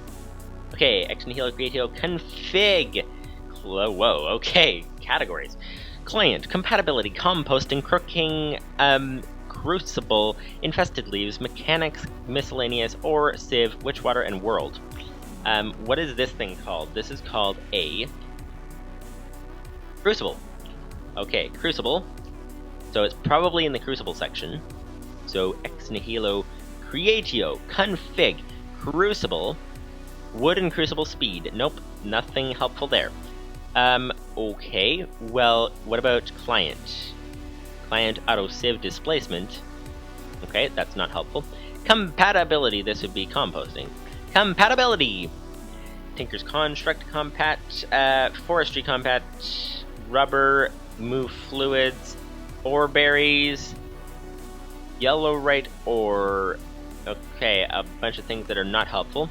Okay, ex nihilo creatio config. Whoa, okay, categories. Client, compatibility, composting, crooking, Crucible, infested leaves, mechanics, miscellaneous, or civ, witchwater, and world. What is this thing called? This is called a Crucible. Okay, Crucible. So it's probably in the Crucible section. So ex nihilo creatio, config, Crucible, wood and Crucible speed. Nope, nothing helpful there. Okay, well, what about client? Client auto civ displacement. Okay, that's not helpful. Compatibility, this would be composting. Compatibility! Tinker's Construct compat, Forestry compat, Rubber, Move Fluids, Ore Berries, Yellowite Ore. Okay, a bunch of things that are not helpful.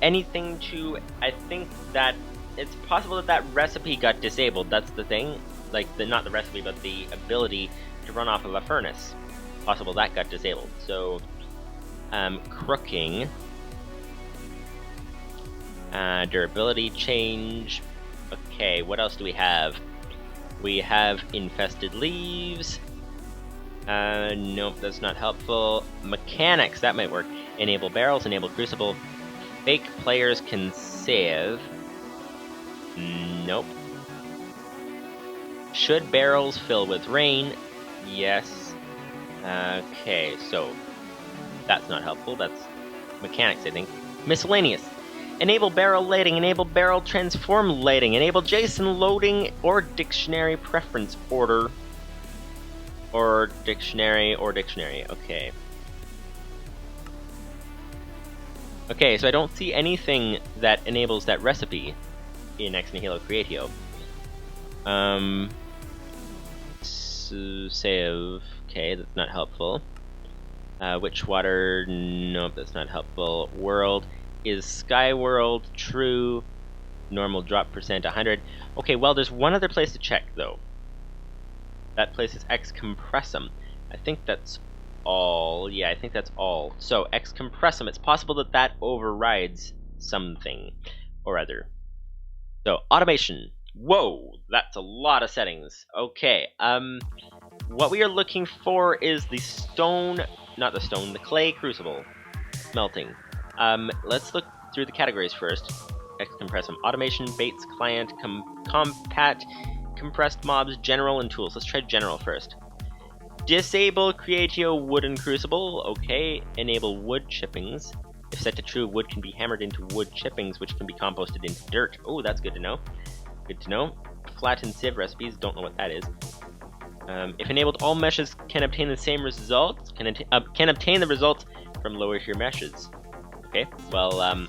Anything to... I think that it's possible that that recipe got disabled, that's the thing. Like, not the recipe, but the ability to run off of a furnace. Possible that got disabled. So, crooking. Durability change. Okay, what else do we have? We have infested leaves. Nope, that's not helpful. Mechanics, that might work. Enable barrels, enable crucible. Fake players can save. Nope. Should barrels fill with rain? Yes. Okay, so that's not helpful. That's mechanics, I think. Miscellaneous. Enable barrel lighting, enable barrel transform lighting, enable JSON loading or dictionary preference order. Or dictionary, okay. Okay, so I don't see anything that enables that recipe in Ex Nihilo Creatio. Save, okay, that's not helpful. Witch water, nope, that's not helpful. World, is Sky World true? Normal drop percent 100. Okay, well, there's one other place to check, though. That place is Ex Compressum. I think that's all. Yeah, I think that's all. So, Ex Compressum, it's possible that that overrides something or other. So, automation. Whoa, that's a lot of settings. Okay, what we are looking for is the stone, not the stone, the clay crucible. Smelting. Let's look through the categories first. Ex Compressum. Automation, baits, client, compat, compressed mobs, general, and tools. Let's try general first. Disable Creatio Wooden Crucible. Okay. Enable wood chippings. If set to true, wood can be hammered into wood chippings, which can be composted into dirt. Oh, that's good to know. Good to know. Flatten sieve recipes. Don't know what that is. If enabled, all meshes can obtain the same results. Can obtain the results from lower tier meshes. Okay. Well,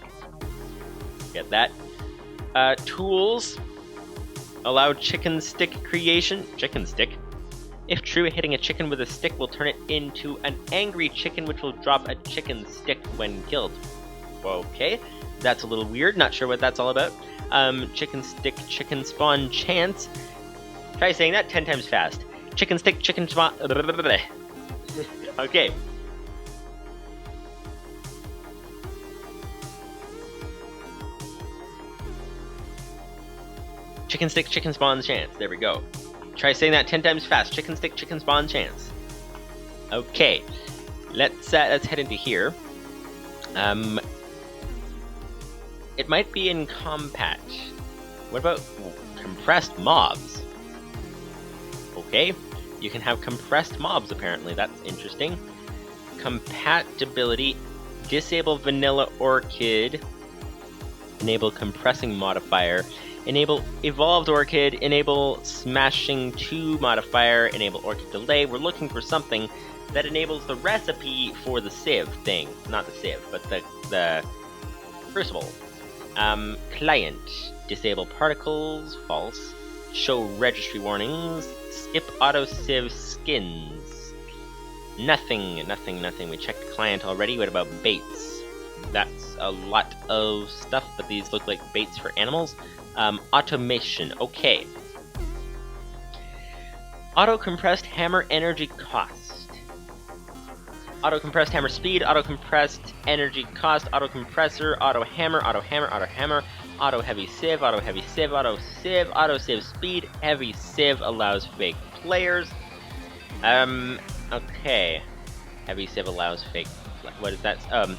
get that. Tools. Allow chicken stick creation. Chicken stick? If true, hitting a chicken with a stick will turn it into an angry chicken, which will drop a chicken stick when killed. Okay, that's a little weird. Not sure what that's all about. Chicken stick, chicken spawn chance. Try saying that 10 times fast. Chicken stick, chicken spawn. Okay. Chicken stick, chicken spawn chance. There we go. Try saying that 10 times fast. Chicken stick, chicken spawn chance. Okay. Let's head into here. It might be in compat. What about compressed mobs? Okay. You can have compressed mobs, apparently. That's interesting. Compatibility. Disable vanilla orchid. Enable compressing modifier. Enable evolved orchid. Enable smashing 2 modifier. Enable orchid delay. We're looking for something that enables the recipe for the sieve thing. Not the sieve, but the crucible. Client. Disable particles. False. Show registry warnings. Skip auto sieve skins. Nothing. We checked client already. What about baits? That's a lot of stuff, but these look like baits for animals. Automation. Okay. Auto-compressed hammer energy cost. Auto-compressed hammer speed, auto-compressed energy cost, auto-compressor, auto-hammer, auto-hammer, auto-hammer, auto-heavy sieve, auto-heavy sieve, auto-sieve, auto-sieve speed, heavy sieve allows fake players. Okay. Heavy sieve allows fake... What is that?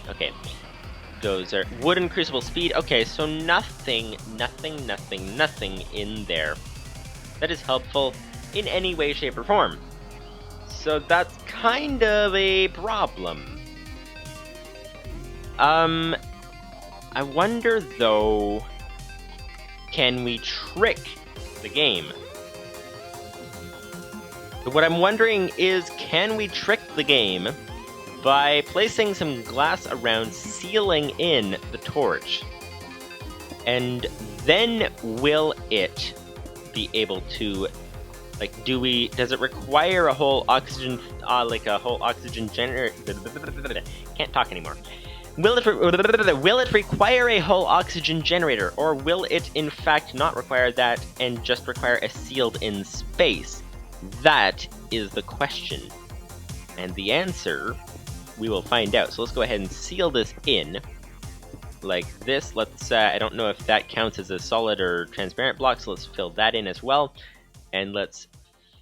Okay. Those are wooden crucible speed. Okay, so nothing in there that is helpful in any way, shape, or form. So that's kind of a problem. I wonder though, can we trick the game? So what I'm wondering is, can we trick the game by placing some glass around, sealing in the torch? And then will it be able to, like, does it require a whole oxygen, generator? Can't talk anymore. Will it require a whole oxygen generator, or will it in fact not require that and just require a sealed in space? That is the question. And the answer we will find out. So let's go ahead and seal this in like this. Let's I don't know if that counts as a solid or transparent block, so let's fill that in as well, and let's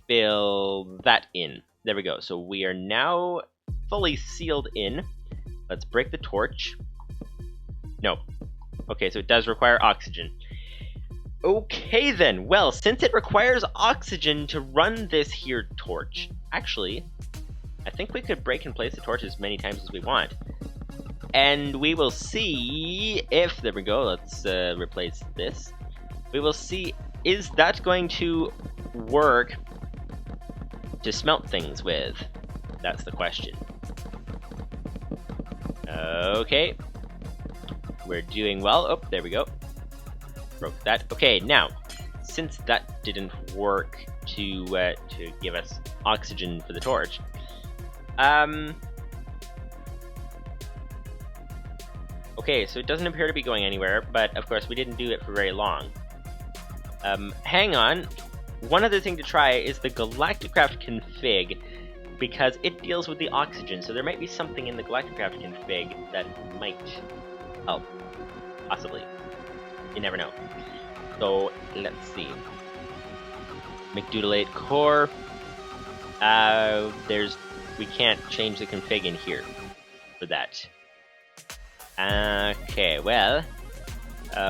fill that in. There we go. So we are now fully sealed in. Let's break the torch. No. Okay, so it does require oxygen. Okay then, well, since it requires oxygen to run this here torch, actually, I think we could break and place the torch as many times as we want. And we will see if, there we go, let's replace this. We will see, is that going to work to smelt things with? That's the question. Okay. We're doing well. Oh, there we go. Broke that. Okay, now, since that didn't work to give us oxygen for the torch, okay, so it doesn't appear to be going anywhere, but of course we didn't do it for very long. Hang on. One other thing to try is the Galacticraft config, because it deals with the oxygen, so there might be something in the Galacticraft config that might help. Possibly. You never know. So, let's see. McDoodle 8 core. We can't change the config in here for that. Okay, well,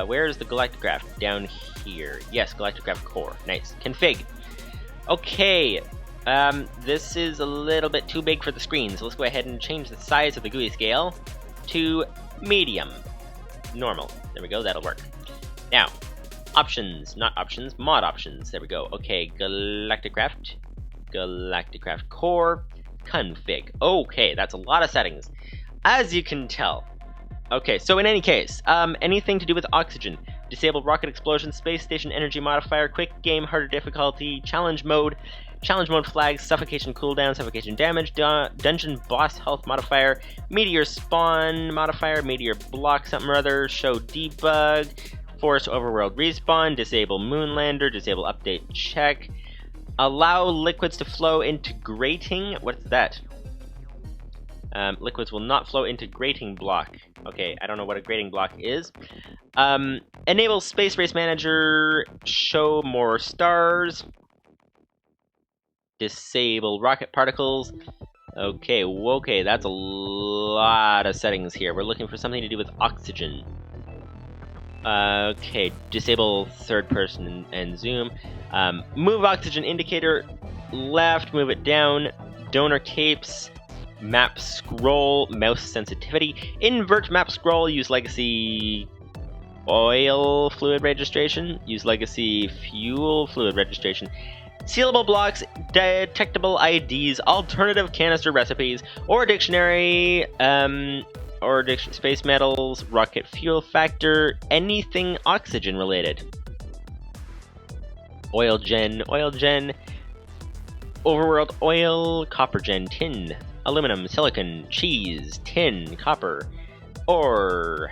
where's the Galacticraft? Down here. Yes, Galacticraft core. Nice. Config. Okay, this is a little bit too big for the screen, so let's go ahead and change the size of the GUI scale to medium. Normal. There we go, that'll work. Now, options, not options, mod options. There we go. Okay, Galacticraft core, config. Okay, that's a lot of settings, as you can tell. Okay, so in any case, anything to do with oxygen, disable rocket explosion, space station energy modifier, quick game, harder difficulty, challenge mode flags, suffocation cooldown, suffocation damage, dungeon boss health modifier, meteor spawn modifier, meteor block something or other, show debug, force overworld respawn, disable moonlander, disable update check, allow liquids to flow into grating. What's that? Liquids will not flow into grating block. Okay, I don't know what a grating block is. Enable space race manager, show more stars, disable rocket particles. Okay, that's a lot of settings here. We're looking for something to do with oxygen. Okay, disable third person and zoom. Move oxygen indicator left, move it down. Donor capes. Map scroll, mouse sensitivity. Invert map scroll, use legacy oil fluid registration. Use legacy fuel fluid registration. Sealable blocks, detectable IDs, alternative canister recipes, or dictionary, space metals, rocket fuel factor, anything oxygen related. Oil gen, overworld oil, copper gen, tin, aluminum, silicon, cheese, tin, copper, ore,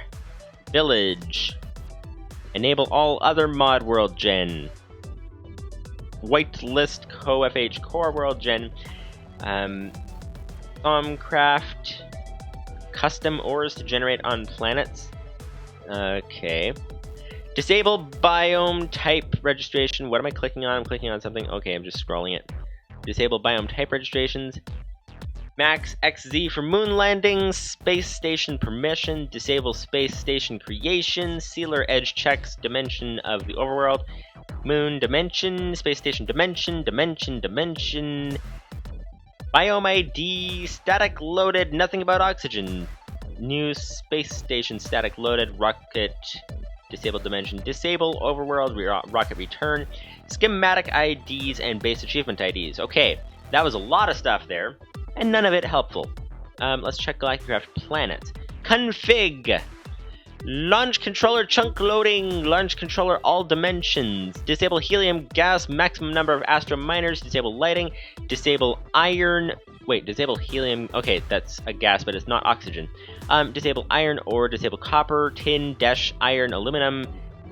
village, enable all other mod world gen, whitelist co-FH core world gen, craft, custom ores to generate on planets. Okay. Disable biome type registration. What am I clicking on? I'm clicking on something. Okay, I'm just scrolling it. Disable biome type registrations. Max XZ for moon landing, space station permission, disable space station creation, sealer edge checks, dimension of the overworld, moon dimension, space station dimension, biome ID, static loaded, nothing about oxygen, new space station static loaded, rocket, disabled dimension, disable, overworld, rocket return, schematic IDs, and base achievement IDs. Okay, that was a lot of stuff there. And none of it helpful. Let's check Galacticraft planets. Config! Launch controller chunk loading. Launch controller all dimensions. Disable helium gas, maximum number of astro miners. Disable lighting. Disable iron. Wait, disable helium. Okay, that's a gas, but it's not oxygen. Disable iron ore. Disable copper, tin, dash, iron, aluminum.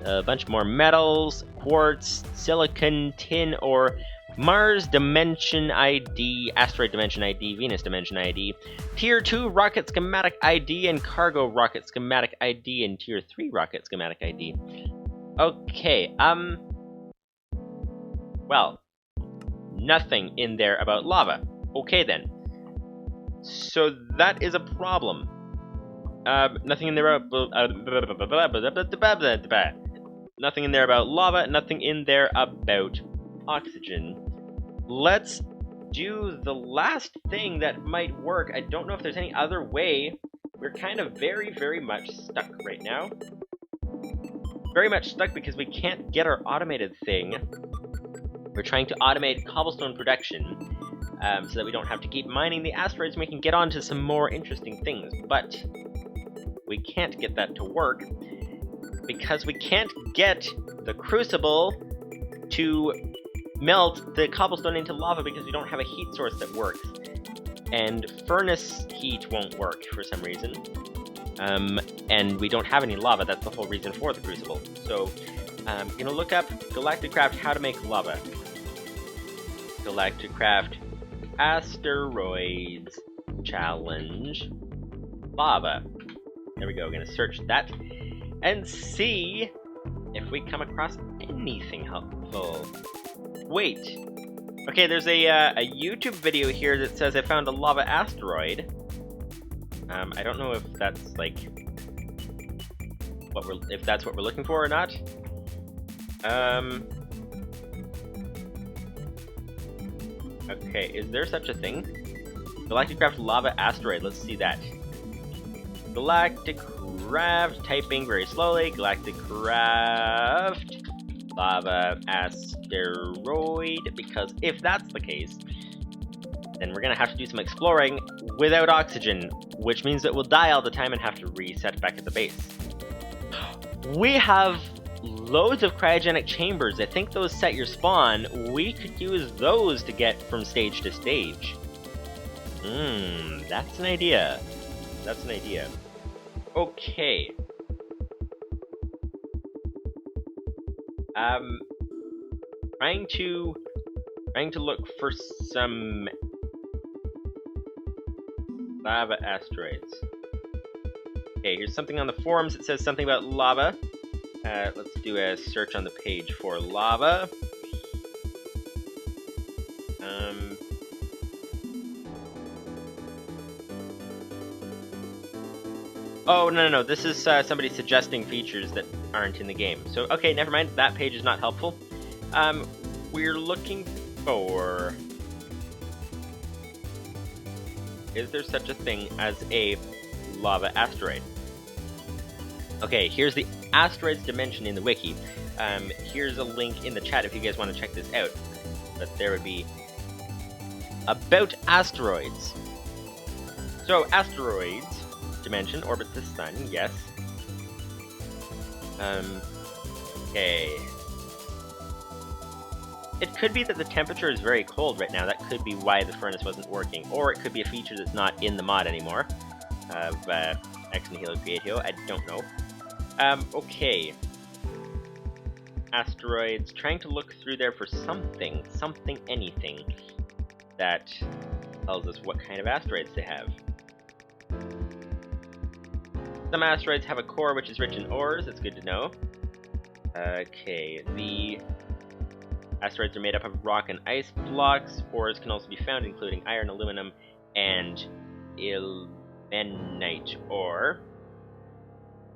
A bunch more metals. Quartz, silicon, tin ore. Mars Dimension ID, Asteroid Dimension ID, Venus Dimension ID, Tier 2 Rocket Schematic ID, and Cargo Rocket Schematic ID, and Tier 3 Rocket Schematic ID. Okay, well, nothing in there about lava. Okay then. So that is a problem. Nothing in there about nothing in there about lava, nothing in there about oxygen. Let's do the last thing that might work. I don't know if there's any other way. We're kind of very, very much stuck right now. Very much stuck because we can't get our automated thing. We're trying to automate cobblestone production so that we don't have to keep mining the asteroids and we can get on to some more interesting things. But we can't get that to work because we can't get the Crucible to melt the cobblestone into lava because we don't have a heat source that works. And furnace heat won't work for some reason. And we don't have any lava, that's the whole reason for the Crucible. So, I'm gonna look up Galacticraft how to make lava. Galacticraft Asteroids Challenge Lava. There we go, we're gonna search that and see if we come across anything helpful. Wait. Okay, there's a YouTube video here that says I found a lava asteroid. I don't know if that's like if that's what we're looking for or not. Okay, is there such a thing? Galacticraft lava asteroid. Let's see that. Galacticraft, typing very slowly. Galacticraft lava asteroid, because if that's the case, then we're gonna have to do some exploring without oxygen, which means that we'll die all the time and have to reset back at the base. We have loads of cryogenic chambers. I think those set your spawn. We could use those to get from stage to stage. That's an idea. That's an idea. Okay. Trying to look for some lava asteroids. Okay, here's something on the forums that says something about lava. Let's do a search on the page for lava. Oh, no, this is somebody suggesting features that aren't in the game. So, okay, never mind, that page is not helpful. We're looking for... Is there such a thing as a lava asteroid? Okay, here's the Asteroids Dimension in the wiki. Here's a link in the chat if you guys want to check this out. But there would be... About asteroids. So, Asteroids Dimension orbits the sun, yes. Okay. It could be that the temperature is very cold right now. That could be why the furnace wasn't working. Or it could be a feature that's not in the mod anymore. Of Ex Nihilo Creatio. I don't know. Okay. Asteroids. Trying to look through there for something, anything that tells us what kind of asteroids they have. Some asteroids have a core which is rich in ores. That's good to know. Okay, the asteroids are made up of rock and ice blocks. Ores can also be found, including iron, aluminum, and ilmenite ore,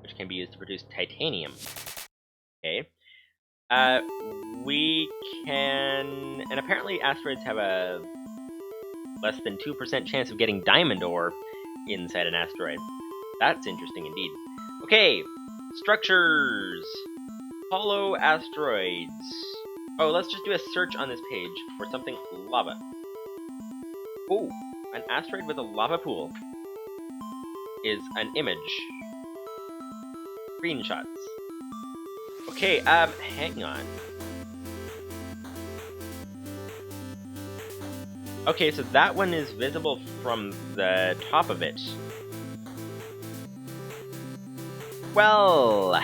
which can be used to produce titanium. Okay. We can... And apparently asteroids have a less than 2% chance of getting diamond ore inside an asteroid. That's interesting indeed. Okay, structures. Hollow asteroids. Oh, let's just do a search on this page for something lava. Oh, an asteroid with a lava pool is an image. Screenshots. Okay, hang on. Okay, so that one is visible from the top of it. Well,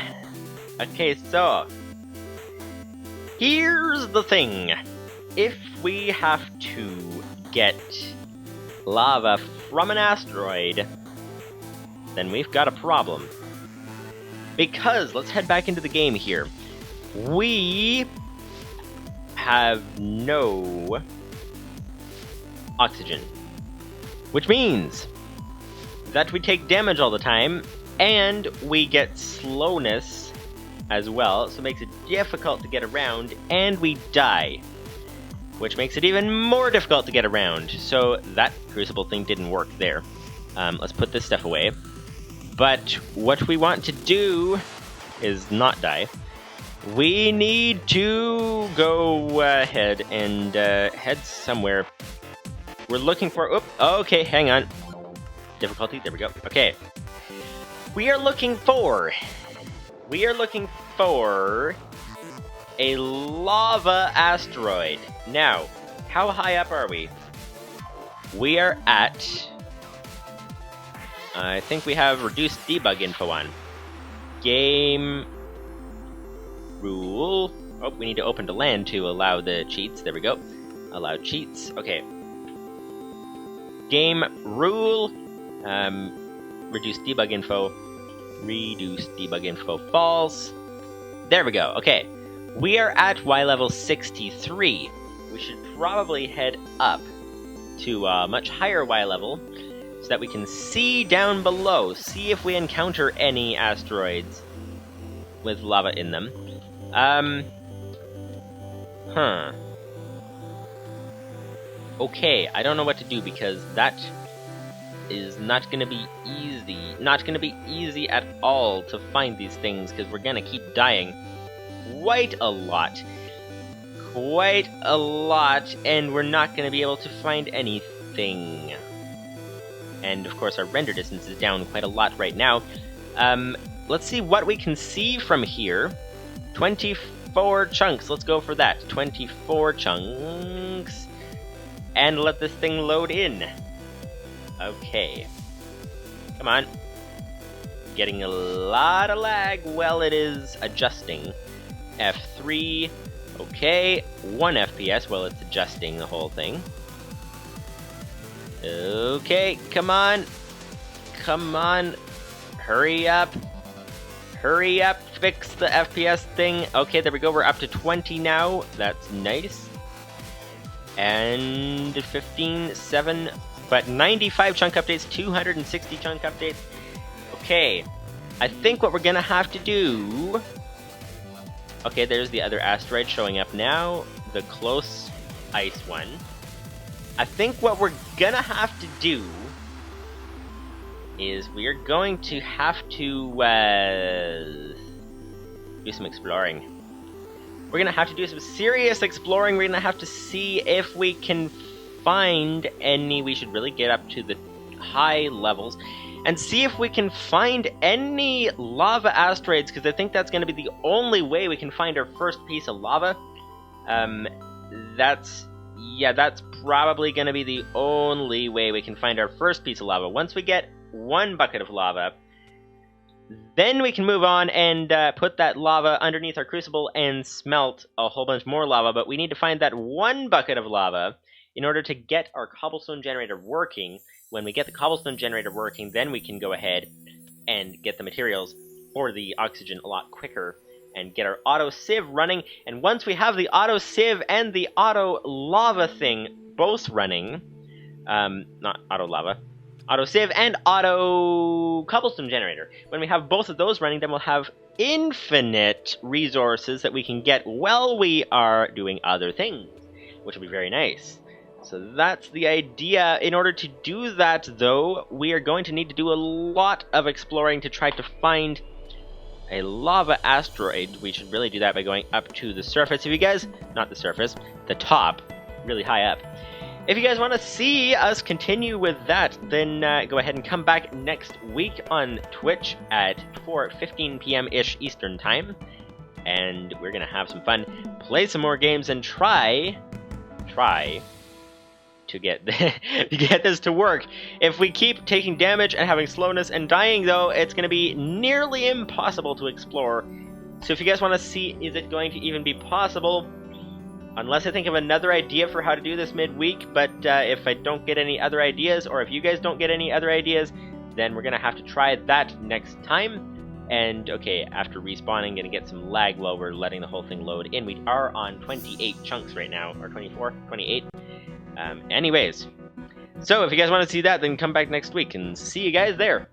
okay, so here's the thing. If we have to get lava from an asteroid, then we've got a problem. Because, let's head back into the game here. We have no oxygen. Which means that we take damage all the time, and we get slowness as well, so it makes it difficult to get around, and we die. Which makes it even more difficult to get around, so that Crucible thing didn't work there. Let's put this stuff away. But what we want to do is not die. We need to go ahead and head somewhere. We're looking for... Oop, okay, hang on. Difficulty, there we go. Okay. We are looking for a lava asteroid. Now, how high up are we? We are at... I think we have reduced debug info on. Game rule. Oh, we need to open to land to allow the cheats. There we go. Allow cheats. Okay. Game rule. Reduce debug info. Reduce debug info false. There we go. Okay. We are at Y level 63. We should probably head up to a much higher Y level so that we can see down below, see if we encounter any asteroids with lava in them. Okay, I don't know what to do because that is not going to be easy. Not going to be easy at all to find these things because we're going to keep dying quite a lot. Quite a lot, and we're not going to be able to find anything. And of course our render distance is down quite a lot right now. Let's see what we can see from here. 24 chunks, let's go for that. 24 chunks. And let this thing load in. Okay. Come on. Getting a lot of lag while it is adjusting. F3. Okay. 1 FPS while it's adjusting the whole thing. Okay, come on. Come on. Hurry up. Hurry up. Fix the FPS thing. Okay, there we go. We're up to 20 now. That's nice. And 15, 7, but 95 chunk updates, 260 chunk updates. Okay, I think what we're gonna have to do... Okay, there's the other asteroid showing up now. The close ice one. I think what we're gonna have to do is we are going to have to do some exploring. We're gonna have to do some serious exploring. We're gonna have to see if we can find any... We should really get up to the high levels and see if we can find any lava asteroids, because I think that's gonna be the only way we can find our first piece of lava. That's probably gonna be the only way we can find our first piece of lava. Once we get one bucket of lava, then we can move on and put that lava underneath our crucible and smelt a whole bunch more lava, but we need to find that one bucket of lava in order to get our cobblestone generator working. When we get the cobblestone generator working, then we can go ahead and get the materials or the oxygen a lot quicker and get our auto sieve running. And once we have the auto sieve and the auto lava thing both running, not auto lava, auto sieve and auto cobblestone generator. When we have both of those running, then we'll have infinite resources that we can get while we are doing other things, which will be very nice. So that's the idea. In order to do that, though, we are going to need to do a lot of exploring to try to find a lava asteroid. We should really do that by going up to the surface. If you guys, not the surface, the top, really high up. If you guys want to see us continue with that, then go ahead and come back next week on Twitch at 4:15 p.m.-ish Eastern Time. And we're going to have some fun, play some more games, and try to get this to work. If we keep taking damage and having slowness and dying, though, it's going to be nearly impossible to explore. So if you guys want to see, is it going to even be possible? Unless I think of another idea for how to do this midweek, but if I don't get any other ideas, or if you guys don't get any other ideas, then we're going to have to try that next time. And, okay, after respawning, going to get some lag while we're letting the whole thing load in. We are on 28 chunks right now, or 24, 28. Anyways, So if you guys want to see that, then come back next week and see you guys there.